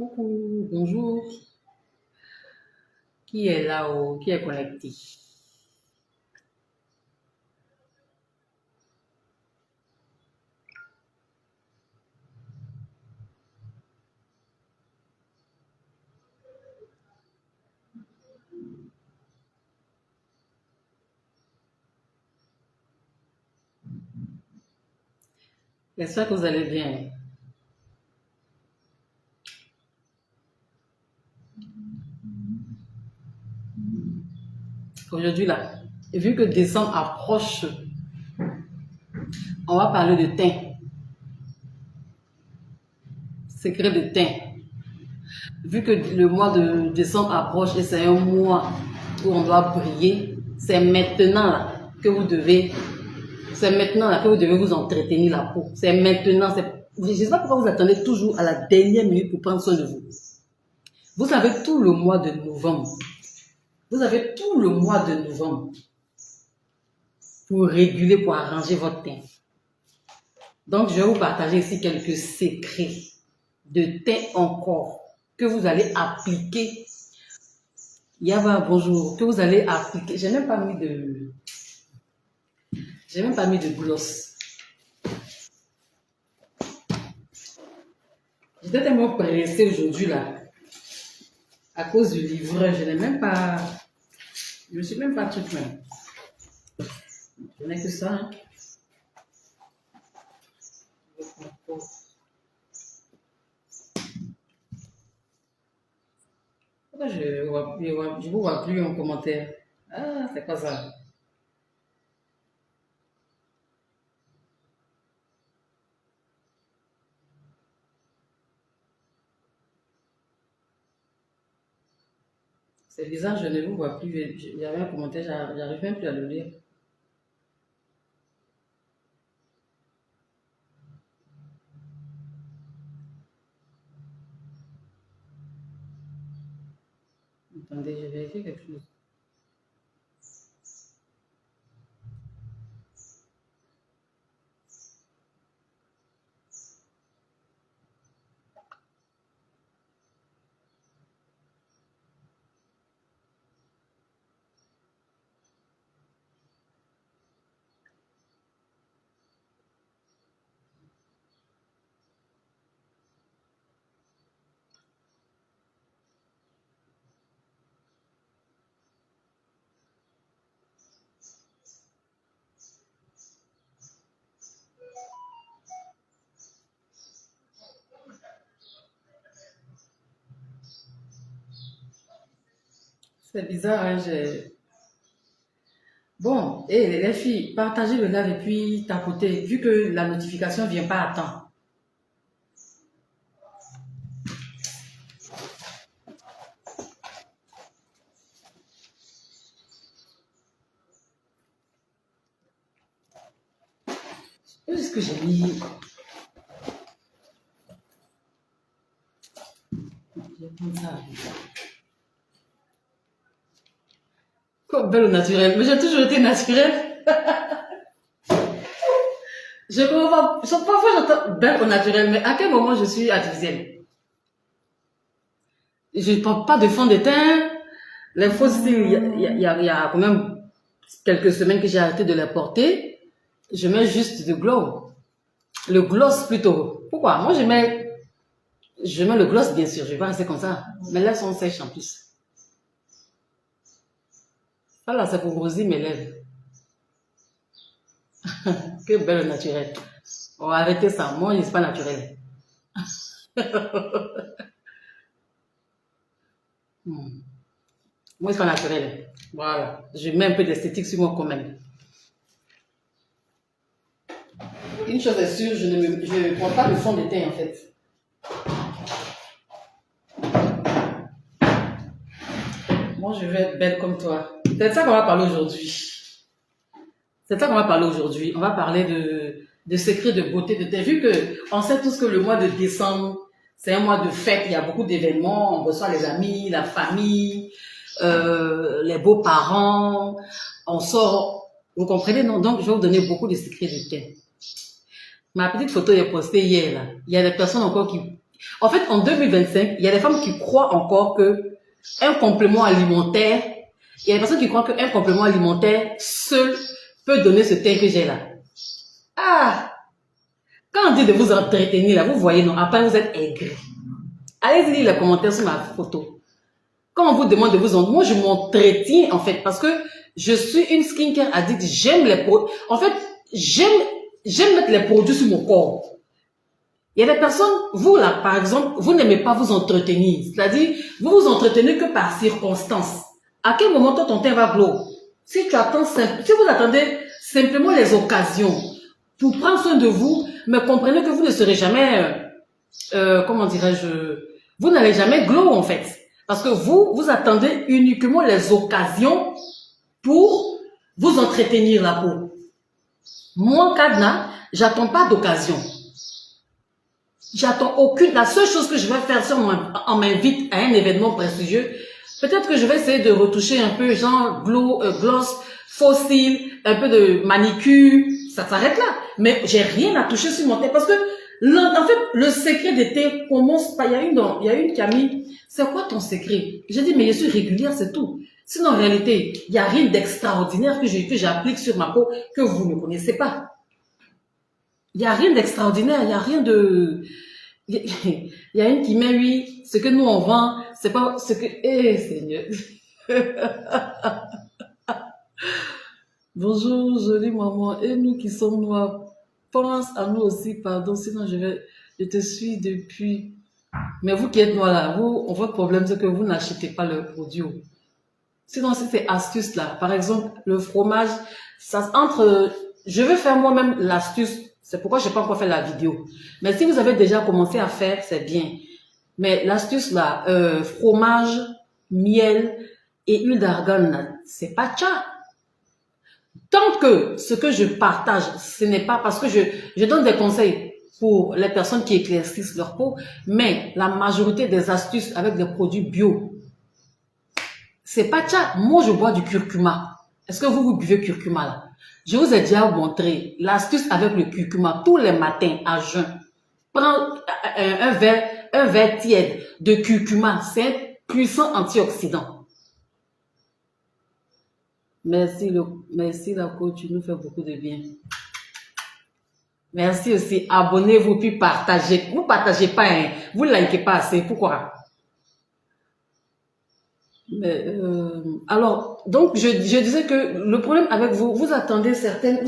Coucou, bonjour. Qui est là-haut? Qui est connecté? J'espère que vous allez bien. Aujourd'hui, là, vu que décembre approche, on va parler de teint. Secret de teint. Vu que le mois de décembre approche et c'est un mois où on doit briller, c'est maintenant là que vous devez, c'est maintenant là que vous devez vous entretenir la peau. C'est maintenant. Je ne sais pas pourquoi vous attendez toujours à la dernière minute pour prendre soin de vous. Vous avez tout le mois de novembre. Vous avez tout le mois de novembre pour réguler, pour arranger votre teint. Donc, je vais vous partager ici quelques secrets de teint encore que vous allez appliquer. Yaba, bonjour. Que vous allez appliquer. J'ai même pas mis de gloss. J'étais tellement pressée aujourd'hui là. À cause du livreur, je n'ai même pas. Je ne suis même pas toute même. Je n'ai que ça. Hein. Pourquoi je ne vous vois plus en commentaire? Ah, c'est quoi ça? C'est bizarre, je ne vous vois plus. Il y avait un commentaire, j'arrive même plus à le lire. Attendez, je vais vérifier quelque chose. C'est bizarre, hein, Bon, et les filles, partagez le live et puis tapotez, vu que la notification ne vient pas à temps. Où est-ce que j'ai mis? Comme ça. Comme belle au naturel. Mais j'ai toujours été naturelle. Je comprends pas. Parfois j'entends belle au naturel, mais à quel moment je suis artificielle? Je ne porte pas de fond de teint. Les faux cils, il y a quand même quelques semaines que j'ai arrêté de les porter. Je mets juste du glow. Le gloss plutôt. Pourquoi? Moi je mets le gloss bien sûr. Je vais pas rester comme ça. Mes lèvres sont sèches en plus. Ça là, c'est pour rosir mes lèvres. Que belle au naturel. Oh, arrêtez ça. Moi, c'est pas naturel. Hmm. Moi, c'est pas naturel. Voilà. Je mets un peu d'esthétique sur moi quand même. Une chose est sûre, je ne prends pas le fond de teint en fait. Moi, je veux être belle comme toi. C'est de ça qu'on va parler aujourd'hui. C'est de ça qu'on va parler aujourd'hui. On va parler de secrets de beauté de teint. Vu qu'on sait tous que le mois de décembre, c'est un mois de fête, il y a beaucoup d'événements, on reçoit les amis, la famille, les beaux-parents, on sort, vous comprenez, non? Donc, je vais vous donner beaucoup de secrets de teint. Ma petite photo est postée hier, là. Il y a des personnes encore qui... En fait, en 2025, il y a des femmes qui croient encore que un complément alimentaire, il y a des personnes qui croient qu'un complément alimentaire seul peut donner ce teint que j'ai là. Ah! Quand on dit de vous entretenir, là, vous voyez, non, après vous êtes aigri. Allez lire les commentaires sur ma photo. Quand on vous demande de vous entretenir, moi je m'entretiens en fait, parce que je suis une skincare addict, j'aime les produits. En fait, j'aime mettre les produits sur mon corps. Il y a des personnes, vous là, par exemple, vous n'aimez pas vous entretenir. C'est-à-dire, vous vous entretenez que par circonstance. À quel moment toi, ton teint va glow? Si tu attends, si vous attendez simplement les occasions pour prendre soin de vous, mais comprenez que vous ne serez jamais, comment dirais-je, vous n'allez jamais glow en fait. Parce que vous attendez uniquement les occasions pour vous entretenir la peau. Moi, Kadna, j'attends pas d'occasion. J'attends aucune. La seule chose que je vais faire si on m'invite à un événement prestigieux, peut-être que je vais essayer de retoucher un peu, genre gloss, faux cils, un peu de manicure. Ça s'arrête là. Mais j'ai rien à toucher sur mon teint parce que, en fait, le secret des teints commence par. Il y a une qui a mis, c'est quoi ton secret? J'ai dit, mais je suis régulière, c'est tout. Sinon, en réalité, il n'y a rien d'extraordinaire que j'applique sur ma peau que vous ne connaissez pas. Il n'y a rien d'extraordinaire, il n'y a rien de... Il y a une qui met, oui, ce que nous on vend, c'est pas ce que... Eh, Seigneur. Bonjour, jolie maman. Et nous qui sommes noirs, pense à nous aussi, pardon, sinon je te suis depuis... Mais vous qui êtes noirs là, votre problème c'est que vous n'achetez pas le produit. Sinon, si c'est astuce là, par exemple, le fromage, ça entre... Je vais faire moi-même l'astuce. C'est pourquoi je n'ai pas encore fait la vidéo. Mais si vous avez déjà commencé à faire, c'est bien. Mais l'astuce là, fromage, miel et huile d'argan, c'est pas tcha. Tant que ce que je partage, ce n'est pas parce que je donne des conseils pour les personnes qui éclaircissent leur peau, mais la majorité des astuces avec des produits bio, c'est pas tcha. Moi, je bois du curcuma. Est-ce que vous buvez curcuma là? Je vous ai déjà montré l'astuce avec le curcuma tous les matins à jeun. Prends un verre tiède de curcuma. C'est un puissant antioxydant. Merci la coach, tu nous fais beaucoup de bien. Merci aussi. Abonnez-vous puis partagez. Vous partagez pas, hein. Vous likez pas assez. Pourquoi? Mais, alors, donc, je disais que le problème avec vous, vous attendez simplement,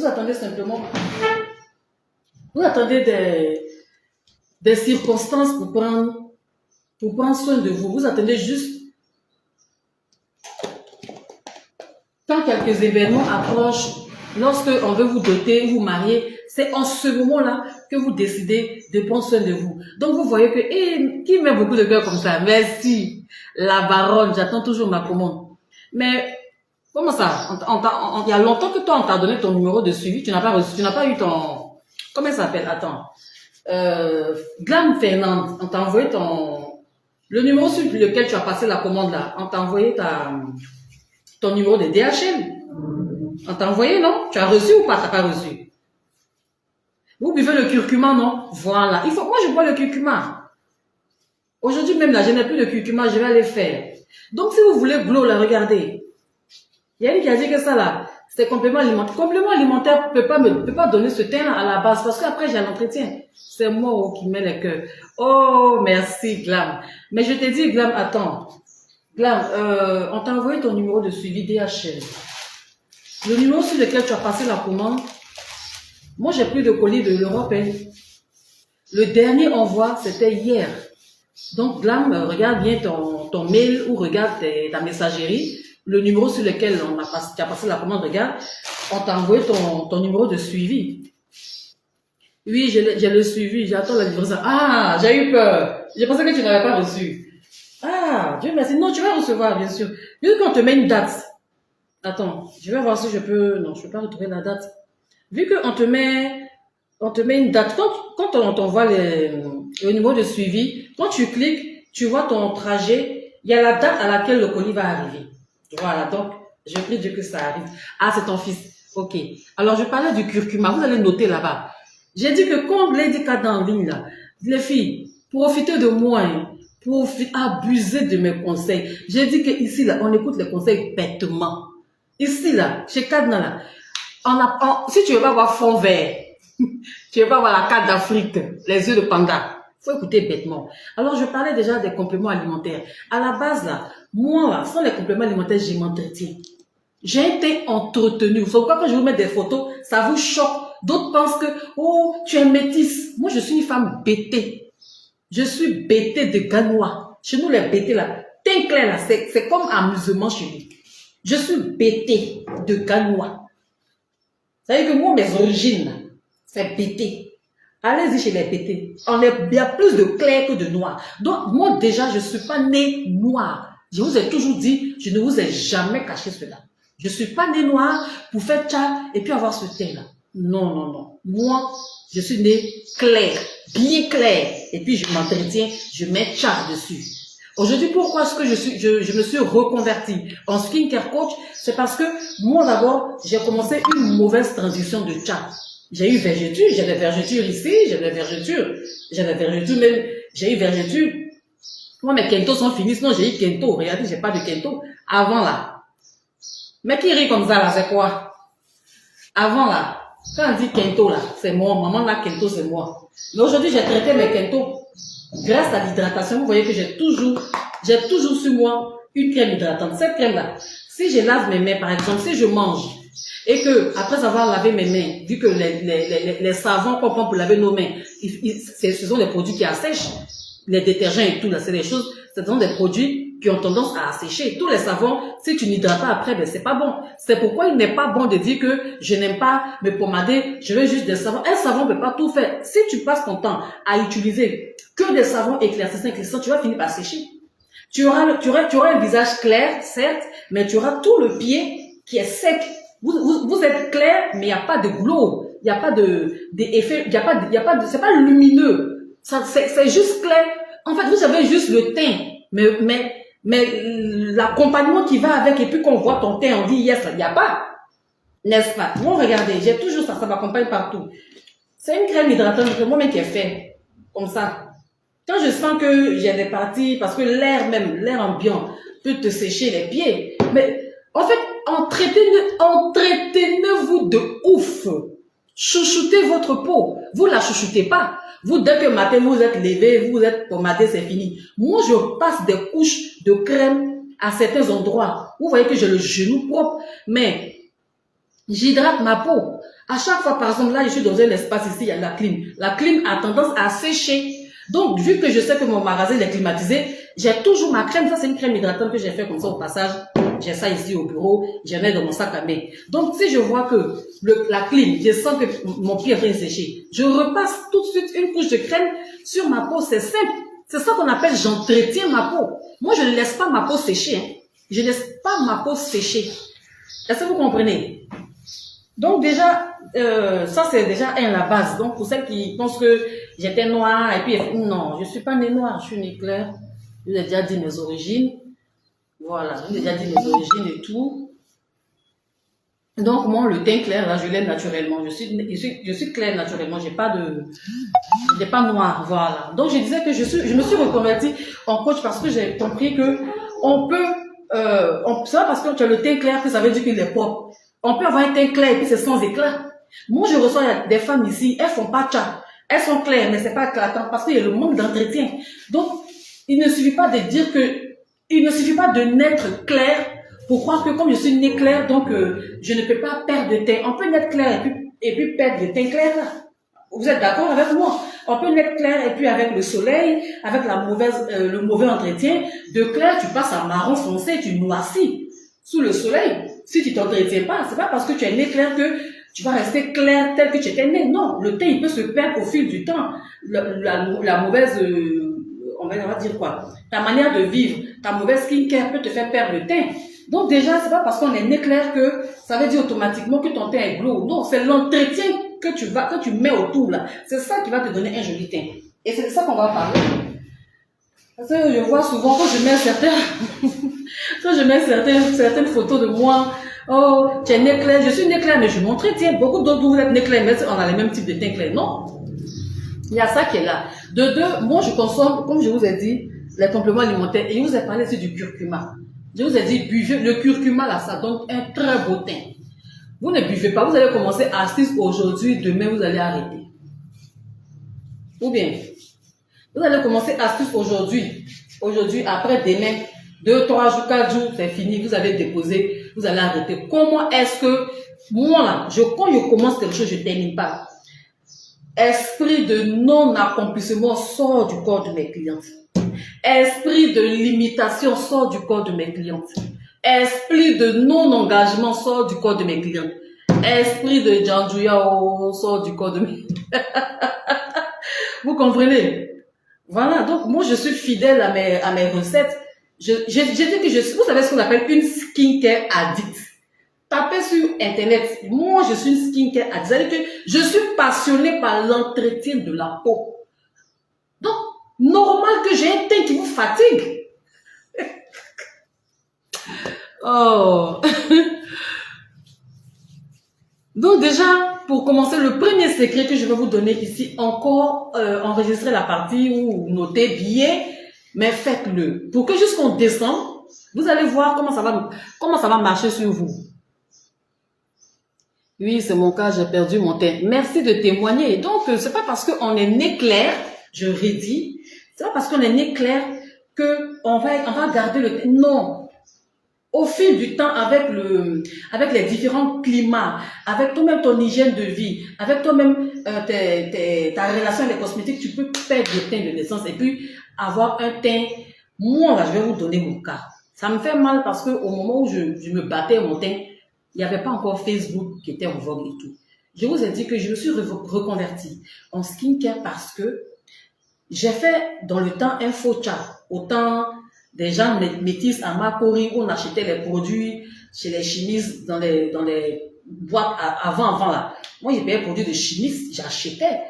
vous attendez des circonstances pour prendre soin de vous. Vous attendez juste quand quelques événements approchent, lorsque on veut vous doter, vous marier, c'est en ce moment-là que vous décidez de prendre soin de vous. Donc, vous voyez que, qui met beaucoup de cœur comme ça? Merci. La baronne, j'attends toujours ma commande. Mais, comment ça? Il y a longtemps que toi, on t'a donné ton numéro de suivi, tu n'as pas reçu, tu n'as pas eu ton, comment ça s'appelle? Attends. Glam Fernand, on t'a envoyé le numéro sur lequel tu as passé la commande là, on t'a envoyé ton numéro de DHL. On t'a envoyé, non? Tu as reçu ou pas? T'as pas reçu? Vous buvez le curcuma, non? Voilà. Moi, je bois le curcuma. Aujourd'hui même, là, je n'ai plus de curcuma, je vais aller faire. Donc, si vous voulez glow, là, regardez. Il y a une qui a dit que ça, là, c'est complément alimentaire. Complément alimentaire peut pas donner ce teint là à la base, parce qu'après, j'ai un entretien. C'est moi qui mets les cœurs. Oh, merci, Glam. Mais je t'ai dit, Glam, attends. Glam, on t'a envoyé ton numéro de suivi DHL. Le numéro sur lequel tu as passé la commande, Moi, j'ai plus de colis de l'Europe. Hein. Le dernier envoi, c'était hier. Donc, Glam, regarde bien ton mail ou regarde ta messagerie. Le numéro sur lequel tu as passé la commande, regarde. On t'a envoyé ton numéro de suivi. Oui, j'ai le suivi. J'attends la livraison. Ah, j'ai eu peur. Je pensais que tu n'avais pas reçu. Ah, Dieu merci. Non, tu vas recevoir, bien sûr. Vu qu'on te met une date. Attends, je vais voir si je peux... Non, je ne peux pas retrouver la date. Vu qu'on te met une date. Quand on t'envoie le numéro de suivi, quand tu cliques, tu vois ton trajet, il y a la date à laquelle le colis va arriver. Voilà, donc, je prie Dieu que ça arrive. Ah, c'est ton fils. Ok. Alors, je parlais du curcuma. Vous allez noter là-bas. J'ai dit que quand Lady Kat en ligne, là, les filles, profitez de moi, hein, abuser de mes conseils. J'ai dit que ici, là, on écoute les conseils bêtement. Ici, là, chez Kadna, là, si tu veux pas voir fond vert, tu veux pas voir la carte d'Afrique, les yeux de panda, faut écouter bêtement. Alors, je parlais déjà des compléments alimentaires. À la base, là, moi, là, sans les compléments alimentaires, je m'entretiens. J'ai été entretenue. C'est pourquoi quand je vous mets des photos, ça vous choque. D'autres pensent que, oh, tu es métisse. Moi, je suis une femme bêtée. Je suis bêtée de Ganois. Chez nous, les bêtés, là, teint clair, là, c'est comme amusement chez nous. Je suis bêtée de Ganois. Ça veut dire que moi, mes origines, là, c'est bêté. Allez-y chez les bêtés. Il y a plus de clair que de noir. Donc, moi, déjà, je ne suis pas née noire. Je vous ai toujours dit, je ne vous ai jamais caché cela. Je ne suis pas née noire pour faire tcha et puis avoir ce teint-là. Non, non, non. Moi, je suis née claire, bien claire. Et puis, je m'entretiens, je mets tcha dessus. Aujourd'hui, pourquoi est-ce que je me suis reconvertie en skincare coach? C'est parce que moi, d'abord, j'ai commencé une mauvaise transition de tcha. J'ai eu vergeture, j'ai des vergetures ici, j'ai des vergetures même, j'ai eu vergeture. Moi, mes kentos sont finis, sinon j'ai eu kento. Regardez, j'ai pas de kento. Avant, là. Mais qui rit comme ça, là, c'est quoi? Avant, là, quand on dit kento, là, c'est moi. Maman, là, kento, c'est moi. Mais aujourd'hui, j'ai traité mes kentos. Grâce à l'hydratation, vous voyez que j'ai toujours sur moi une crème hydratante. Cette crème-là, si je lave mes mains, par exemple, si je mange, et que, après avoir lavé mes mains, vu que les savons qu'on prend pour laver nos mains, ce sont des produits qui assèchent, les détergents et tout, là, c'est des choses, ce sont des produits qui ont tendance à assécher. Tous les savons, si tu n'hydrates pas après, ben, c'est pas bon. C'est pourquoi il n'est pas bon de dire que je n'aime pas me pommader, je veux juste des savons. Un savon ne peut pas tout faire. Si tu passes ton temps à utiliser que des savons éclaircissants, tu vas finir par sécher. Tu auras un visage clair, certes, mais tu auras tout le pied qui est sec. Vous êtes clair, mais il n'y a pas de glow, il n'y a pas d'effet, c'est pas lumineux. C'est juste clair. En fait, vous avez juste le teint, mais l'accompagnement qui va avec et puis qu'on voit ton teint, on dit yes, il n'y a pas. N'est-ce pas? Bon, regardez, j'ai toujours ça m'accompagne partout. C'est une crème hydratante que moi-même qui ai fait, comme ça. Quand je sens que j'ai des parties, parce que l'air ambiant peut te sécher les pieds, mais en fait, entretenez-vous de ouf. Chouchoutez votre peau. Vous la chouchoutez pas. Vous, dès que matin, vous êtes levé, vous êtes pommadé, c'est fini. Moi, je passe des couches de crème à certains endroits. Vous voyez que j'ai le genou propre, mais j'hydrate ma peau. À chaque fois, par exemple, là, je suis dans un espace ici, il y a la clim. La clim a tendance à sécher. Donc, vu que je sais que mon magasin est climatisé, j'ai toujours ma crème. Ça, c'est une crème hydratante que j'ai fait comme ça au passage. J'ai ça ici au bureau, j'en ai dans mon sac à main. Donc, si je vois que la clim, je sens que mon pied est en train de sécher, je repasse tout de suite une couche de crème sur ma peau. C'est simple. C'est ça qu'on appelle j'entretiens ma peau. Moi, je ne laisse pas ma peau sécher. Hein. Je ne laisse pas ma peau sécher. Est-ce que vous comprenez? Donc, déjà, ça, c'est déjà la base. Donc, pour celles qui pensent que j'étais noire, et puis, non, je ne suis pas née noire, je suis née claire. Je vous ai déjà dit mes origines. Voilà, je vous ai déjà dit mes origines et tout. Donc, moi, le teint clair, là, je l'aime naturellement. Je suis claire naturellement. J'ai pas noir, voilà. Donc, je disais que je me suis reconvertie en coach parce que j'ai compris que on peut, c'est pas parce que tu as le teint clair que ça veut dire qu'il est propre. On peut avoir un teint clair et puis c'est sans éclat. Moi, je reçois des femmes ici, elles font pas tcha. Elles sont claires, mais c'est pas éclatant parce qu'il y a le manque d'entretien. Donc, il ne suffit pas de naître clair pour croire que comme je suis née claire, donc je ne peux pas perdre de teint. On peut naître clair et puis et puis perdre le teint clair là. Vous êtes d'accord avec moi? On peut naître clair et puis avec le soleil, avec le mauvais entretien, de clair tu passes à marron foncé, tu noircis sous le soleil. Si tu t'entretiens pas, c'est pas parce que tu es né clair que tu vas rester clair tel que tu étais né. Non, le teint il peut se perdre au fil du temps. La mauvaise, on va dire quoi? Ta manière de vivre, ta mauvaise skincare peut te faire perdre le teint. Donc déjà, c'est pas parce qu'on est né clair que ça veut dire automatiquement que ton teint est glow. Non, c'est l'entretien que tu mets autour là. C'est ça qui va te donner un joli teint. Et c'est de ça qu'on va parler. Parce que je vois souvent quand je mets certaines photos de moi, oh, tu es né clair, je suis né clair, mais je m'entretiens. Beaucoup d'autres vous êtes né clair, mais on a les mêmes types de teint clair. Non. Il y a ça qui est là. De deux, moi je consomme, comme je vous ai dit, les compléments alimentaires. Et je vous ai parlé aussi du curcuma. Je vous ai dit, buvez le curcuma là, ça donne un très beau teint. Vous ne buvez pas, vous allez commencer à 6 aujourd'hui, demain vous allez arrêter. Ou bien, vous allez commencer à 6 aujourd'hui, après demain, 2, 3 jours, 4 jours, c'est fini, vous avez déposé, vous allez arrêter. Comment est-ce que, moi là, quand je commence quelque chose, je ne termine pas. Esprit de non-accomplissement sort du corps de mes clientes. Esprit de limitation sort du corps de mes clientes. Esprit de non-engagement sort du corps de mes clientes. Esprit de Djandjouya sort du corps de mes Vous comprenez? Voilà, donc moi je suis fidèle à mes recettes. J'ai dit que vous savez ce qu'on appelle une skincare addict. Tapez sur internet, moi je suis une skincare addict. C'est-à-dire que je suis passionnée par l'entretien de la peau. Donc, normal que j'ai un teint qui vous fatigue. Oh. Donc déjà, pour commencer, le premier secret que je vais vous donner ici, encore enregistrer la partie ou noter bien, mais faites-le. Pour que jusqu'en décembre, vous allez voir comment ça va marcher sur vous. Oui, c'est mon cas, j'ai perdu mon teint. Merci de témoigner. Donc, c'est pas parce qu'on est né clair, je redis, c'est pas parce qu'on est né clair que on va garder le teint. Non. Au fil du temps, avec les différents climats, avec toi-même ton hygiène de vie, avec toi-même ta relation avec les cosmétiques, tu peux perdre le teint de naissance et puis avoir un teint. Moi, là, je vais vous donner mon cas. Ça me fait mal parce que au moment où je me battais mon teint, il n'y avait pas encore Facebook qui était en vogue et tout. Je vous ai dit que je me suis reconvertie en skincare parce que j'ai fait dans le temps un faux chat. Autant des gens métis à Makori où on achetait les produits chez les chimistes dans les boîtes avant là. Moi, j'ai payé les produits de chimistes, j'achetais.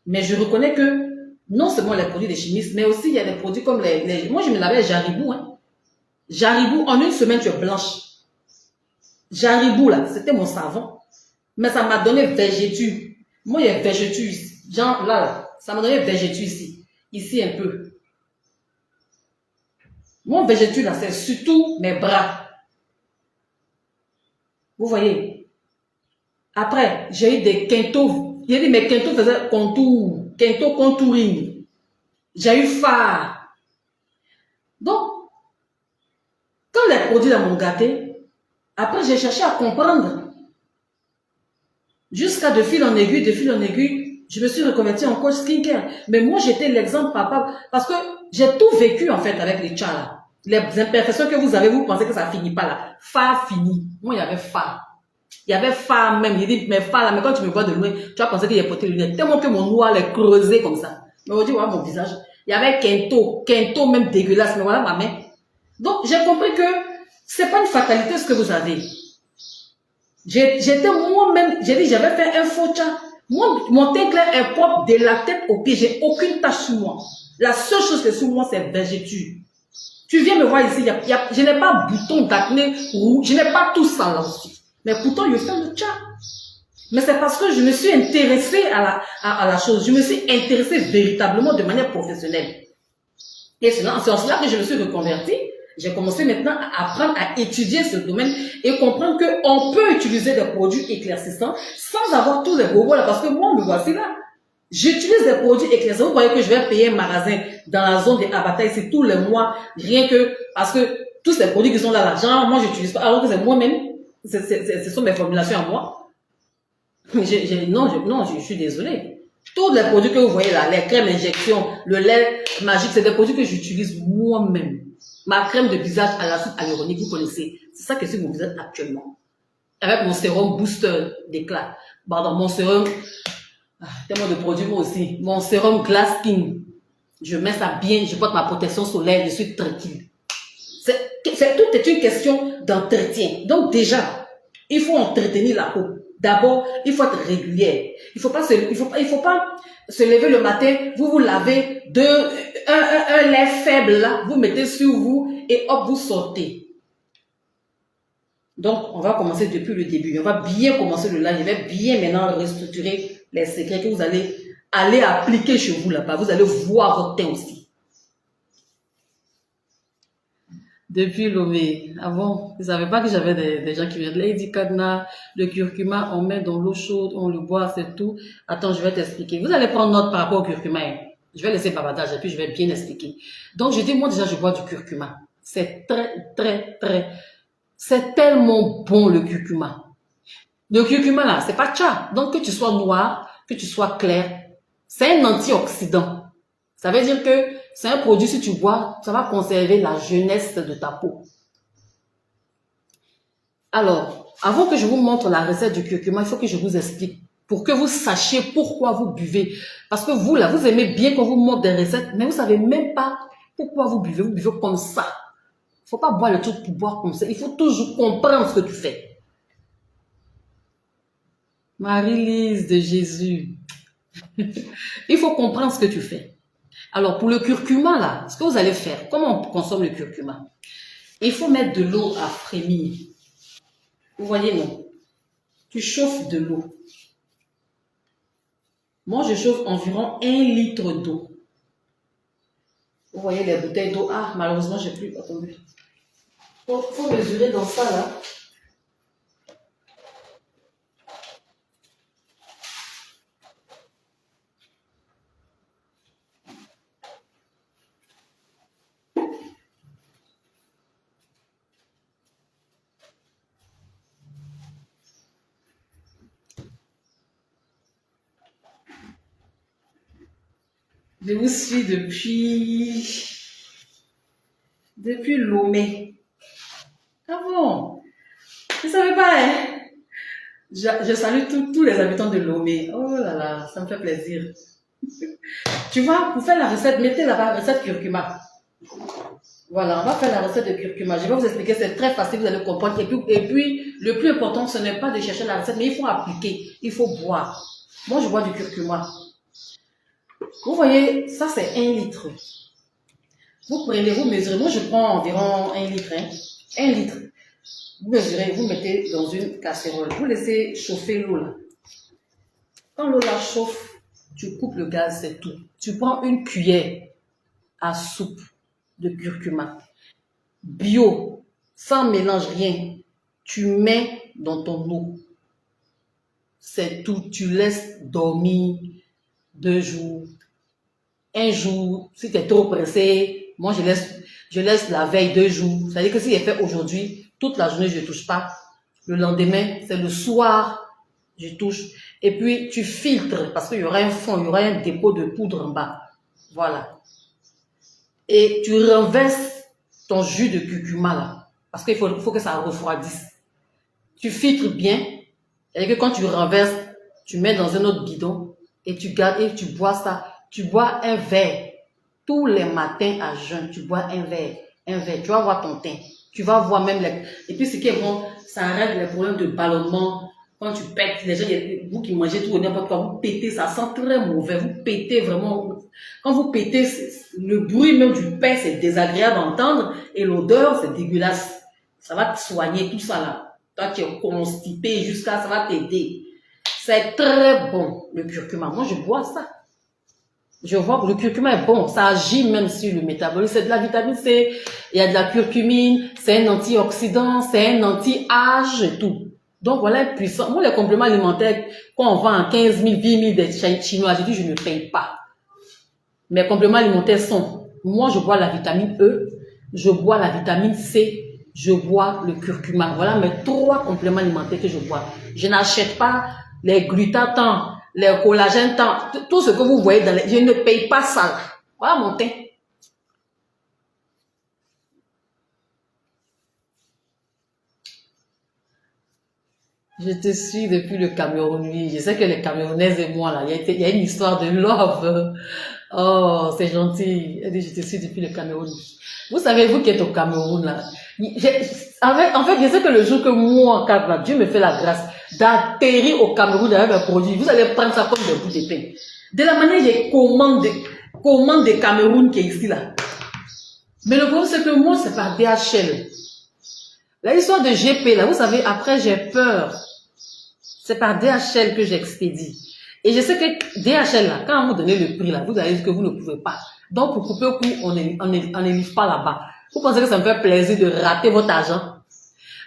Mais je reconnais que non seulement les produits des chimistes, mais aussi il y a des produits comme moi, je me lavais Jaribou. Hein. Jaribou, en une semaine, tu es blanche. Jaribou, là, c'était mon savon. Mais ça m'a donné végétu. Moi, il y a végétu ici. Genre, là, ça m'a donné végétu ici. Ici, un peu. Mon végétu, là, c'est surtout mes bras. Vous voyez? Après, j'ai eu des quintos. Il y a dit, mes quintos faisaient contour. Quinto contouring. J'ai eu phare. Donc, quand les produits là m'ont gâté, après, j'ai cherché à comprendre. Jusqu'à de fil en aiguille, je me suis reconvertie en coach skincare. Mais moi, j'étais l'exemple papa. Parce que j'ai tout vécu, en fait, avec les chats, là. Les imperfections que vous avez, vous pensez que ça finit pas, là. Phare fini. Moi, il y avait phare. Il y avait phare même. Il dit, mais phare, là, mais quand tu me vois de loin, tu vas penser qu'il y a porté les lunettes. Tellement que mon noir est creusé comme ça. Mais aujourd'hui, voilà mon visage. Il y avait quinto même dégueulasse. Mais voilà ma main. Donc, j'ai compris que c'est pas une fatalité ce que vous avez. J'étais moi-même, j'ai dit, j'avais fait un faux chat. Moi, mon teint clair est propre de la tête aux pieds. J'ai aucune tache sur moi. La seule chose que sur moi, c'est végétu. Tu viens me voir ici, je n'ai pas bouton d'acné rouge, je n'ai pas tout ça là aussi. Mais pourtant, je fais le chat. Mais c'est parce que je me suis intéressée à la chose. Je me suis intéressée véritablement de manière professionnelle. Et c'est en cela que je me suis reconvertie. J'ai commencé maintenant à apprendre à étudier ce domaine et comprendre qu'on peut utiliser des produits éclaircissants sans avoir tous les bobos là. Parce que moi, me voici là. J'utilise des produits éclaircissants. Vous voyez que je vais payer un magasin dans la zone des Abata ici tous les mois, rien que parce que tous ces produits qui sont là, l'argent, moi, j'utilise pas. Alors que c'est moi-même, ce sont mes formulations à moi. Non, je suis désolée. Tous les produits que vous voyez là, les crèmes injection, le lait magique, c'est des produits que j'utilise moi-même. Ma crème de visage à l'acide hyaluronique, vous connaissez. C'est ça que c'est mon visage actuellement. Avec mon sérum booster d'éclat. Pardon, mon sérum, tellement de produits moi aussi. Mon sérum Glass Skin. Je mets ça bien, je porte ma protection solaire, je suis tranquille. Tout est une question d'entretien. Donc déjà, il faut entretenir la peau. D'abord, il faut être régulière. Il faut pas se lever le matin, vous lavez un lait faible là, vous mettez sur vous et hop, vous sortez. Donc, on va commencer depuis le début. On va bien commencer le live. Je vais bien maintenant restructurer les secrets que vous allez appliquer chez vous là-bas. Vous allez voir votre teint aussi. Depuis Lomé, avant, vous ne savez pas que j'avais des gens qui viennent de Lady Kadna, le curcuma, on met dans l'eau chaude, on le boit, c'est tout. Attends, je vais t'expliquer. Vous allez prendre note par rapport au curcuma. Je vais laisser bavardage et puis je vais bien expliquer. Donc, je dis, moi déjà, je bois du curcuma. C'est c'est tellement bon le curcuma. Le curcuma là, c'est pas tcha. Donc, que tu sois noir, que tu sois clair, c'est un antioxydant. Ça veut dire que c'est un produit, si tu bois, ça va conserver la jeunesse de ta peau. Alors, avant que je vous montre la recette du curcuma, il faut que je vous explique pour que vous sachiez pourquoi vous buvez. Parce que vous, là, vous aimez bien qu'on vous montre des recettes, mais vous savez même pas pourquoi vous buvez. Vous buvez comme ça. Il ne faut pas boire le truc pour boire comme ça. Il faut toujours comprendre ce que tu fais. Marie-Lise de Jésus. Il faut comprendre ce que tu fais. Alors, pour le curcuma, là, ce que vous allez faire, comment on consomme le curcuma? Il faut mettre de l'eau à frémir. Vous voyez, non? Tu chauffes de l'eau. Moi, je chauffe environ 1 litre d'eau. Vous voyez les bouteilles d'eau? Ah, malheureusement, j'ai plus. Attendez. Il faut mesurer dans ça, là. Je vous suis depuis Lomé. Ah bon? Je ne savais pas, hein? Je salue tous les habitants de Lomé. Oh là là, ça me fait plaisir. Tu vois, pour faire la recette, mettez là-bas recette curcuma. Voilà, on va faire la recette de curcuma. Je vais vous expliquer, c'est très facile, vous allez comprendre. Et puis, le plus important, ce n'est pas de chercher la recette, mais il faut appliquer, il faut boire. Moi, je bois du curcuma. Vous voyez, ça c'est 1 litre. Vous prenez, vous mesurez. Moi, je prends environ 1 litre. Hein. 1 litre. Vous mesurez, vous mettez dans une casserole. Vous laissez chauffer l'eau là. Quand l'eau là chauffe, tu coupes le gaz, c'est tout. Tu prends une cuillère à soupe de curcuma. Bio, sans mélange, rien. Tu mets dans ton eau. C'est tout. Tu laisses dormir 2 jours. 1 jour, si tu es trop pressé, moi je laisse la veille 2 jours. C'est-à-dire que si j'ai fait aujourd'hui, toute la journée je ne touche pas. Le lendemain, c'est le soir, je touche. Et puis tu filtres parce qu'il y aura un fond, il y aura un dépôt de poudre en bas. Voilà. Et tu renverses ton jus de curcuma là. Parce qu'il faut que ça refroidisse. Tu filtres bien. C'est-à-dire que quand tu renverses, tu mets dans un autre bidon et tu gardes et tu bois ça. Tu bois un verre tous les matins à jeun. Tu bois un verre. Tu vas voir ton teint. Tu vas voir même les... Et puis ce qui est bon, ça règle les problèmes de ballonnement. Quand tu pètes, les gens, vous qui mangez tout n'importe quoi, vous pétez, ça sent très mauvais. Vous pétez vraiment. Quand vous pétez, le bruit même du pain, c'est désagréable à entendre. Et l'odeur, c'est dégueulasse. Ça va te soigner tout ça là. Toi, tu es constipé jusqu'à ça va t'aider. C'est très bon, le curcuma. Moi, je bois ça. Je vois que le curcuma est bon, ça agit même sur le métabolisme, c'est de la vitamine C, il y a de la curcumine, c'est un antioxydant, c'est un anti-âge et tout. Donc voilà, puissant. Moi, les compléments alimentaires, quand on vend en 15 000, 20 000 des Chinois, j'ai dit je ne paye pas. Mes compléments alimentaires sont, moi je bois la vitamine E, je bois la vitamine C, je bois le curcuma. Voilà mes 3 compléments alimentaires que je bois. Je n'achète pas les glutatans, les collagènes, tout ce que vous voyez dans les... Je ne paye pas ça là. Voilà mon teint. Je te suis depuis le Cameroun, oui. Je sais que les Camerounaises et moi, là, il y a une histoire de love. Oh, c'est gentil. Elle dit, je te suis depuis le Cameroun. Vous savez, vous qui êtes au Cameroun, là, en fait, je sais que le jour que moi, là, Dieu me fait la grâce d'atterrir au Cameroun avec un produit, vous allez prendre ça comme des bouts de pain. De la manière j'ai commande des Cameroun qui est ici, là. Mais le problème, c'est que moi, c'est par DHL. La histoire de GP, là, vous savez, après, j'ai peur. C'est par DHL que j'expédie. Et je sais que DHL, là, quand vous donnez le prix, là, vous allez dire que vous ne pouvez pas. Donc, pour couper au cou, on ne livre pas là-bas. Vous pensez que ça me fait plaisir de rater votre argent.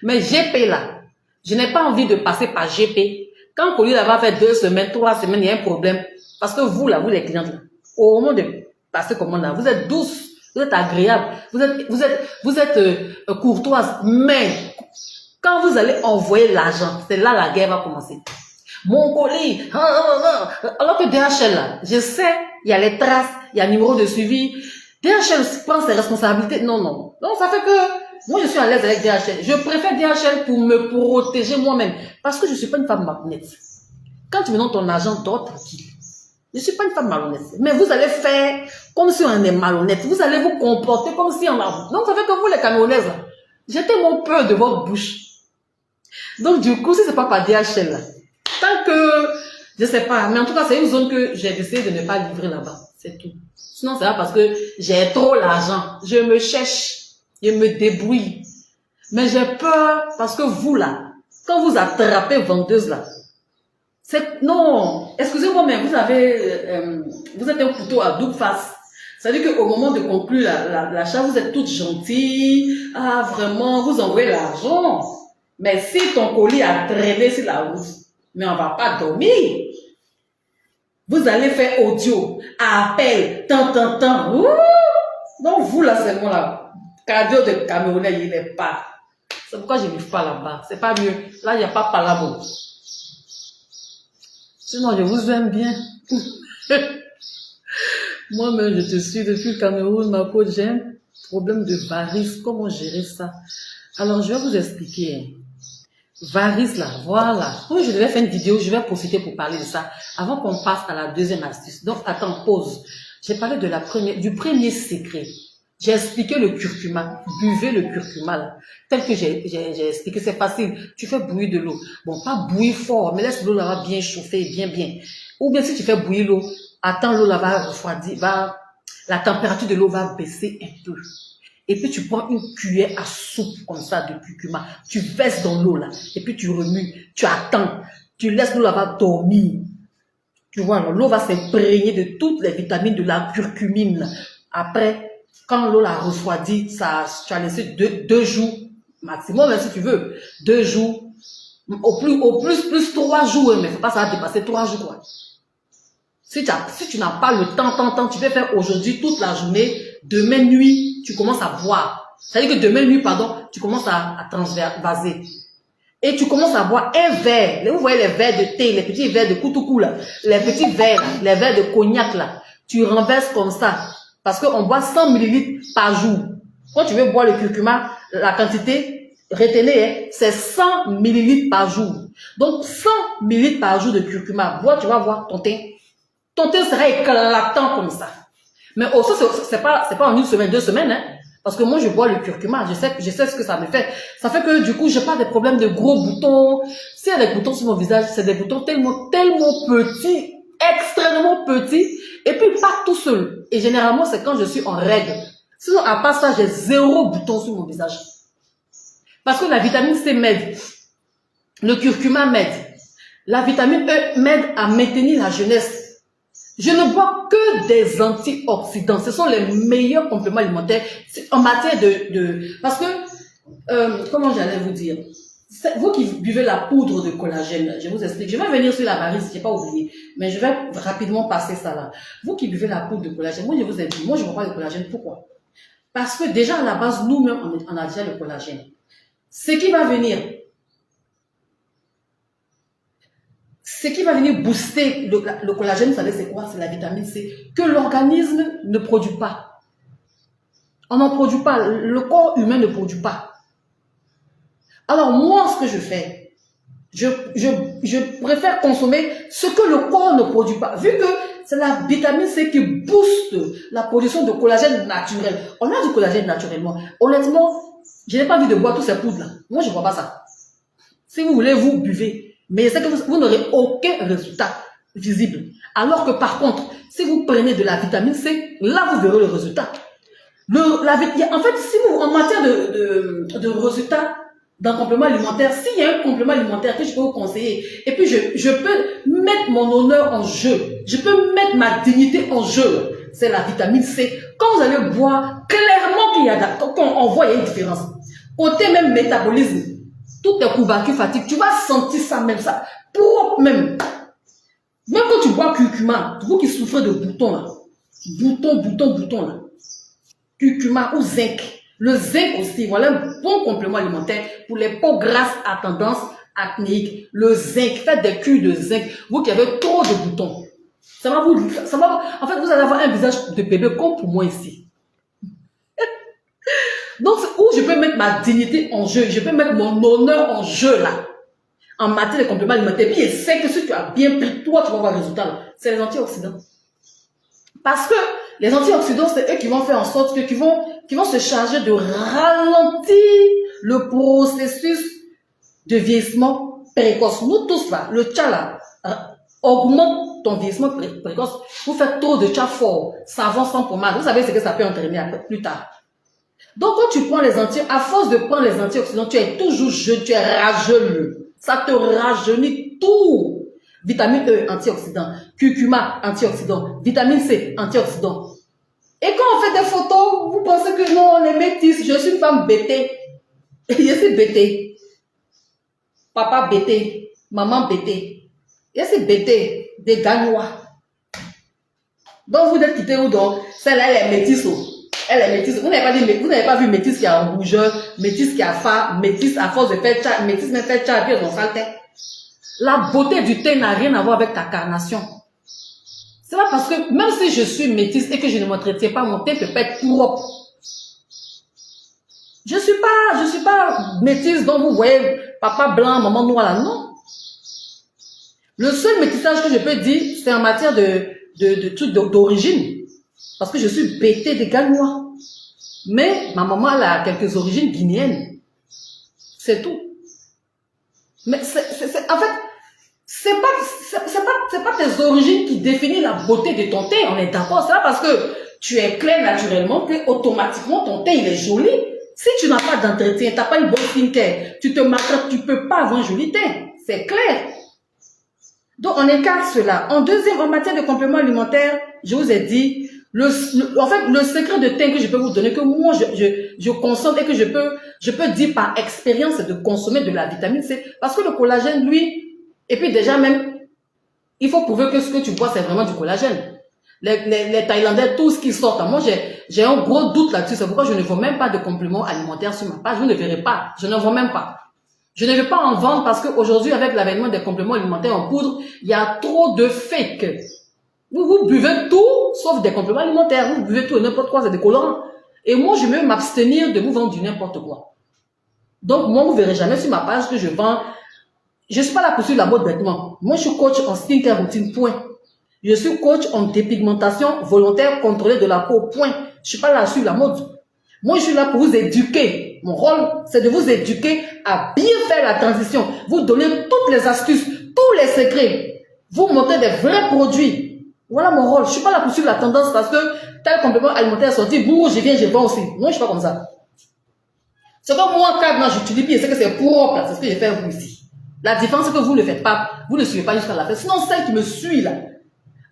Mais GP, là, je n'ai pas envie de passer par GP. Quand colis là va faire 2 semaines, 3 semaines, il y a un problème. Parce que vous, là, vous les clients, là, au moment de passer commande, là, vous êtes douce, vous êtes agréable, vous êtes courtoise. Mais, quand vous allez envoyer l'argent, c'est là la guerre va commencer. Mon colis, alors que DHL, là, je sais, il y a les traces, il y a le numéro de suivi. DHL prend ses responsabilités. Non, non. Donc, ça fait que moi, je suis à l'aise avec DHL. Je préfère DHL pour me protéger moi-même. Parce que je ne suis pas une femme malhonnête. Quand tu me donnes ton argent, dors tranquille. Je ne suis pas une femme malhonnête. Mais vous allez faire comme si on est malhonnête. Vous allez vous comporter comme si on a... Donc, ça fait que vous, les Camerounaises, là, jetez mon peur de votre bouche. Donc, du coup, si ce n'est pas par DHL, là, tant que, je ne sais pas, mais en tout cas, c'est une zone que j'ai décidé de ne pas livrer là-bas. C'est tout. Sinon, c'est pas parce que j'ai trop l'argent. Je me cherche, je me débrouille. Mais j'ai peur parce que vous, là, quand vous attrapez vendeuse, là, c'est... Non, excusez-moi, mais vous avez... vous êtes un couteau à double face. C'est-à-dire qu'au moment de conclure l'achat, vous êtes toute gentille. Ah, vraiment, vous envoyez l'argent. Mais si ton colis a traîné sur la route, mais on ne va pas dormir. Vous allez faire audio, appel, tant. Donc vous là, c'est moi là. Cardio de Camerounais, il n'est pas. C'est pourquoi je ne livre pas là-bas. C'est pas mieux. Là, il n'y a pas palabo. Sinon, je vous aime bien. Moi-même, je te suis depuis le Cameroun, ma peau, j'ai un problème de varices. Comment gérer ça? Alors, je vais vous expliquer. Varices là, voilà. Comme je devais faire une vidéo, je vais profiter pour parler de ça avant qu'on passe à la deuxième astuce. Donc, attends, pause. J'ai parlé de du premier secret. J'ai expliqué le curcuma. Buvez le curcuma là. Tel que j'ai expliqué, c'est facile. Tu fais bouillir de l'eau. Bon, pas bouillir fort, mais laisse l'eau là bien chauffer, bien. Ou bien si tu fais bouillir l'eau, attends l'eau là va refroidir, la température de l'eau va baisser un peu. Et puis tu prends une cuillère à soupe comme ça de curcuma, tu verses dans l'eau là, et puis tu remues, tu attends, tu laisses l'eau là-bas dormir. Tu vois, l'eau va s'imprégner de toutes les vitamines de la curcumine là. Après, quand l'eau la refroidit, ça, tu as laissé deux jours maximum, même si tu veux, 2 jours, au plus 3 jours, mais il ne faut pas ça dépasser 3 jours quoi. Si tu n'as pas le temps, tu peux faire aujourd'hui toute la journée, demain nuit, tu commences à boire. C'est-à-dire que demain nuit, tu commences à transvaser. Et tu commences à boire un verre. Vous voyez les verres de thé, les petits verres de koutoukou là, les petits verres, les verres de cognac là. Tu renverses comme ça. Parce qu'on boit 100 ml par jour. Quand tu veux boire le curcuma, la quantité, retenez, c'est 100 ml par jour. Donc 100 ml par jour de curcuma, bois, tu vas voir ton teint. Ton teint sera éclatant comme ça. Mais aussi, c'est pas en 1 semaine, 2 semaines, hein. Parce que moi, je bois le curcuma, je sais ce que ça me fait. Ça fait que, du coup, j'ai pas des problèmes de gros boutons. S'il y a des boutons sur mon visage, c'est des boutons tellement petits, extrêmement petits, et puis pas tout seul. Et généralement, c'est quand je suis en règle. Sinon, à part ça, j'ai 0 bouton sur mon visage. Parce que la vitamine C m'aide. Le curcuma m'aide. La vitamine E m'aide à maintenir la jeunesse. Je ne bois que des antioxydants. Ce sont les meilleurs compléments alimentaires en matière parce que, comment j'allais vous dire, vous qui buvez la poudre de collagène, je vous explique. Je vais venir sur la varice, je n'ai pas oublié, mais je vais rapidement passer ça là. Vous qui buvez la poudre de collagène, moi je vous ai dit, moi je ne bois pas de collagène. Pourquoi? Parce que déjà à la base, nous-mêmes, on a déjà le collagène. Ce qui va venir, ce qui va venir booster le collagène, vous savez c'est quoi? C'est la vitamine C que l'organisme ne produit pas. On n'en produit pas, le corps humain ne produit pas. Alors moi, ce que je fais, je préfère consommer ce que le corps ne produit pas. Vu que c'est la vitamine C qui booste la production de collagène naturel. On a du collagène naturellement. Honnêtement, je n'ai pas envie de boire tous ces poudres-là. Moi, je ne bois pas ça. Si vous voulez, vous buvez. Mais c'est que vous n'aurez aucun résultat visible. Alors que par contre, si vous prenez de la vitamine C, là, vous verrez le résultat. En fait, si vous, en matière de résultats d'un complément alimentaire, s'il y a un complément alimentaire que je peux vous conseiller, et puis je peux mettre mon honneur en jeu, je peux mettre ma dignité en jeu, c'est la vitamine C. Quand vous allez boire, clairement qu'on voit il y a une différence. Côté même métabolisme, toutes tes courbatures, fatigue, tu vas sentir ça même, ça propre même. Même quand tu bois curcuma, vous qui souffrez de boutons là, boutons là, curcuma ou zinc. Le zinc aussi, voilà un bon complément alimentaire pour les peaux grasses à tendance acnéique. Le zinc, faites des cures de zinc. Vous qui avez trop de boutons, en fait, vous allez avoir un visage de bébé comme pour moi ici. Donc, où je peux mettre ma dignité en jeu, je peux mettre mon honneur en jeu là, en matière de compléments alimentaires. Puis, je sais que si tu as bien pris, toi, tu vas avoir le résultat. C'est les antioxydants. Parce que les antioxydants, c'est eux qui vont faire en sorte que, qui vont se charger de ralentir le processus de vieillissement précoce. Nous tous là, le tcha là, augmente ton vieillissement précoce. Vous faites trop de tcha fort, savon sans pommade. Vous savez ce que ça peut entraîner après, plus tard. Donc quand tu prends les antioxydants, à force de prendre les antioxydants, tu es toujours jeune, tu es rageux. Ça te rajeunit tout. Vitamine E, antioxydant. Curcuma, antioxydant. Vitamine C, antioxydant. Et quand on fait des photos, vous pensez que non, on est métis. Je suis une femme bêtée. Je suis bêtée. Papa bêté. Maman bêtée. Je suis bêtée. Des Gagnois. Donc vous êtes quitté où donc? Celle-là, elle est métisse. Elle est métisse. Vous n'avez pas vu métisse qui a un rougeur, métisse qui a faim, métisse à force de faire tcha, métisse même fait tcha et puis elles ont sale teint. La beauté du teint n'a rien à voir avec ta carnation. C'est pas parce que même si je suis métisse et que je ne m'entretiens pas, mon teint peut pas être propre. Je suis pas métisse dont vous voyez papa blanc, maman noire là, non. Le seul métissage que je peux dire, c'est en matière d'origine. Parce que je suis bêtée des Gagnois. Mais ma maman elle a quelques origines guinéennes. C'est tout. Mais en fait, c'est pas tes origines qui définissent la beauté de ton teint. On est d'accord, c'est pas parce que tu es clair naturellement que automatiquement ton teint il est joli. Si tu n'as pas d'entretien, tu n'as pas une bonne skincare, tu te maltraites, tu peux pas avoir un joli teint. C'est clair. Donc on écarte cela. En deuxième, en matière de compléments alimentaires, je vous ai dit, en fait, le secret de teint que je peux vous donner, que moi je consomme et que je peux dire par expérience, c'est de consommer de la vitamine C. Parce que le collagène, lui, et puis déjà même, il faut prouver que ce que tu bois, c'est vraiment du collagène. Les Thaïlandais, tout ce qui sort, moi j'ai un gros doute là-dessus, c'est pourquoi je ne vends même pas de compléments alimentaires sur ma page, vous ne verrez pas, je n'en vends même pas. Je ne vais pas en vendre parce qu'aujourd'hui, avec l'avènement des compléments alimentaires en poudre, il y a trop de fake. Vous buvez tout, sauf des compléments alimentaires. Vous buvez tout et n'importe quoi, c'est des colorants. Et moi, je vais m'abstenir de vous vendre du n'importe quoi. Donc, moi, vous ne verrez jamais sur ma page que je vends. Je ne suis pas là pour suivre la mode bêtement. Moi, je suis coach en skincare routine, point. Je suis coach en dépigmentation volontaire contrôlée de la peau, point. Je ne suis pas là à suivre la mode. Moi, je suis là pour vous éduquer. Mon rôle, c'est de vous éduquer à bien faire la transition. Vous donner toutes les astuces, tous les secrets. Vous montrer des vrais produits. Voilà mon rôle. Je suis pas là pour suivre la tendance parce que tel complément alimentaire est sorti, boum, je viens, je vends aussi. Moi, je suis pas comme ça. C'est comme moi, quand j'utilise bien, c'est que c'est propre, c'est ce que j'ai fait vous ici. La différence, c'est que vous ne le faites pas, vous ne suivez pas jusqu'à la fin. Sinon, celle qui me suit là,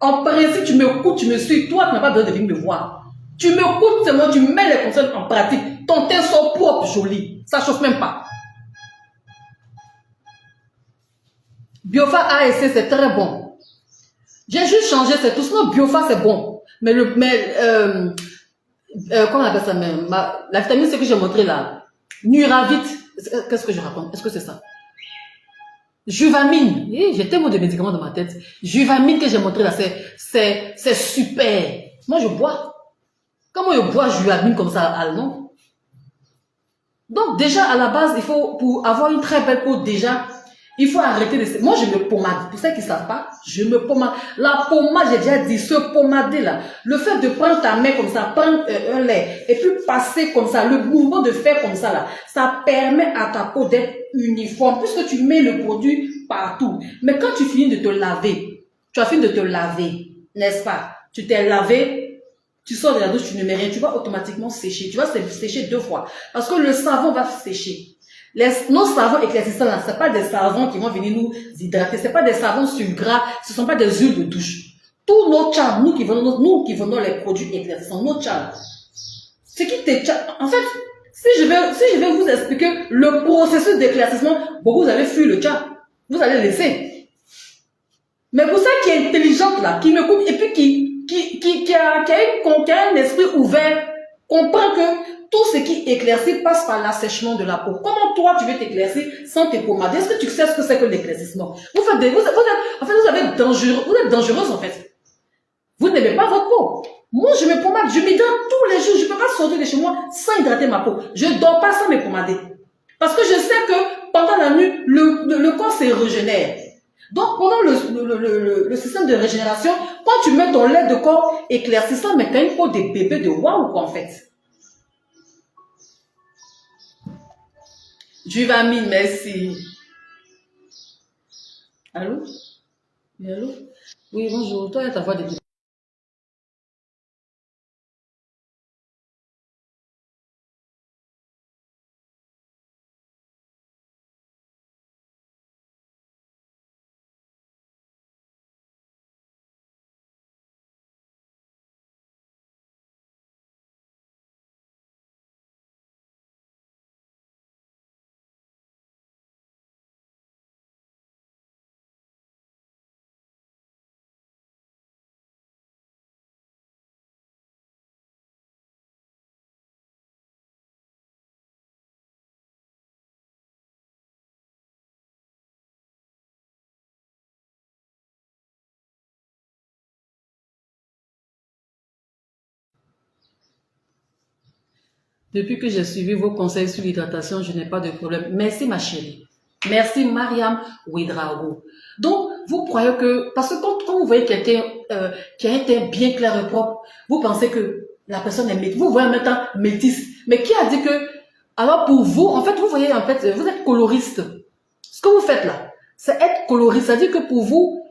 en principe, tu m'écoutes, tu me suis, toi, tu n'as pas besoin de venir me voir. Tu m'écoutes seulement, tu mets les conseils en pratique. Ton teint sort propre, joli. Ça chauffe même pas. Biofa ASC, c'est très bon. J'ai juste changé, c'est tout. Sinon, Biofa, c'est bon. Mais comment on appelle ça même? La vitamine C que j'ai montré là. Nuravit. Qu'est-ce que je raconte? Est-ce que c'est ça? Juvamine. J'ai tellement de médicaments dans ma tête. Juvamine que j'ai montré là, c'est super. Moi, je bois. Comment je bois Juvamine comme ça à non? Donc, déjà, à la base, il faut, pour avoir une très belle peau, déjà, il faut arrêter de... Moi, je me pommade. Pour ceux qui ne savent pas, je me pommade. La pommade, j'ai déjà dit, se pommader là. Le fait de prendre ta main comme ça, prendre un lait, et puis passer comme ça, le mouvement de faire comme ça là, ça permet à ta peau d'être uniforme, puisque tu mets le produit partout. Mais quand tu finis de te laver, tu as fini de te laver, n'est-ce pas? Tu t'es lavé, tu sors de la douche, tu ne mets rien, tu vas automatiquement sécher. Tu vas sécher 2 fois. Parce que le savon va sécher. Nos savons éclaircissants, ce n'est pas des savons qui vont venir nous hydrater. Ce n'est pas des savons sur gras. Ce ne sont pas des huiles de douche. Tous nos chats, nous qui vendons les produits éclaircissants, nos chats, ce qui en fait, si je vais vous expliquer le processus d'éclaircissement, vous allez fuir le chat. Vous allez laisser. Mais pour ça qui est intelligente là, qui me coupe et puis qui a un esprit ouvert, comprend que tout ce qui éclaircit passe par l'assèchement de la peau. Comment toi tu veux t'éclaircir sans te pommader? Est-ce que tu sais ce que c'est que l'éclaircissement? Vous êtes dangereuse en fait. Vous n'aimez pas votre peau. Moi je me pommade, je m'hydrate tous les jours. Je ne peux pas sortir de chez moi sans hydrater ma peau. Je ne dors pas sans me pommader. Parce que je sais que pendant la nuit, le corps se régénère. Donc, pendant le système de régénération, quand tu mets ton lait de corps éclaircissant, mais tu as une peau de bébé de waouh, en fait. Juvamine, merci. Allô? Oui, allô? Oui, bonjour. Toi, ta voix de... Depuis que j'ai suivi vos conseils sur l'hydratation, je n'ai pas de problème. Merci ma chérie. Merci Mariam Ouedraogo. Donc, vous croyez que... Parce que quand vous voyez quelqu'un qui a un teint bien clair et propre, vous pensez que la personne est métisse. Vous voyez maintenant métisse. Mais qui a dit que... Alors pour vous, en fait, vous voyez, en fait, vous êtes coloriste. Ce que vous faites là, c'est être coloriste. C'est-à-dire que pour vous,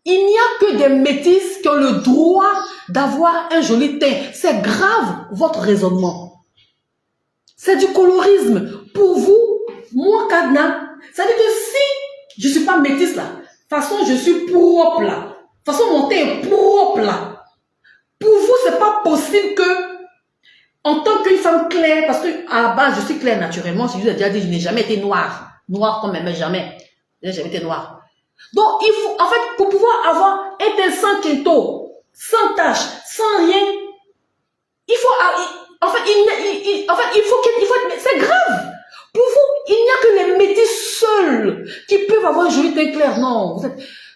il n'y a que des métisses qui ont le droit d'avoir un joli teint. C'est grave votre raisonnement. C'est du colorisme. Pour vous, moi, Kadna, ça veut dire que si je ne suis pas métisse là, de toute façon, je suis propre là. De toute façon, mon teint est propre là. Pour vous, c'est pas possible que, en tant qu'une femme claire, parce que à la base, je suis claire naturellement, je vous ai déjà dit, je n'ai jamais été noire. Noire comme elle, mais jamais. Je n'ai jamais été noire. Donc, il faut, en fait, pour pouvoir avoir été sans quinto, sans tache, sans rien, il faut, en fait, c'est grave. Pour vous, il n'y a que les métis seuls qui peuvent avoir un joli teint clair. Non,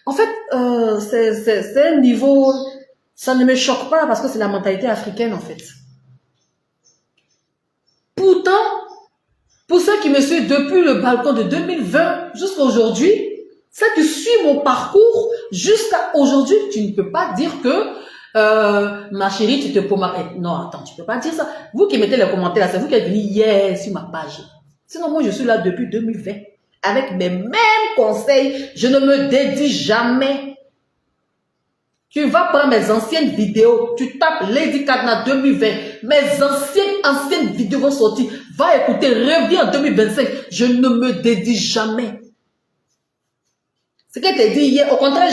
en fait, c'est un niveau, ça ne me choque pas parce que c'est la mentalité africaine, en fait. Pourtant, pour ceux qui me suivent depuis le balcon de 2020 jusqu'à aujourd'hui, ceux qui suivent mon parcours jusqu'à aujourd'hui, tu ne peux pas dire que ma chérie, tu te pommades. Non, attends, tu peux pas dire ça. Vous qui mettez les commentaires là, c'est vous qui êtes venu hier sur ma page. Sinon, moi, je suis là depuis 2020. Avec mes mêmes conseils, je ne me dédie jamais. Tu vas prendre mes anciennes vidéos, tu tapes Lady Kadna 2020. Mes anciennes vidéos vont sortir. Va écouter, reviens en 2025. Je ne me dédie jamais. Ce qu'elle t'a dit hier, au contraire,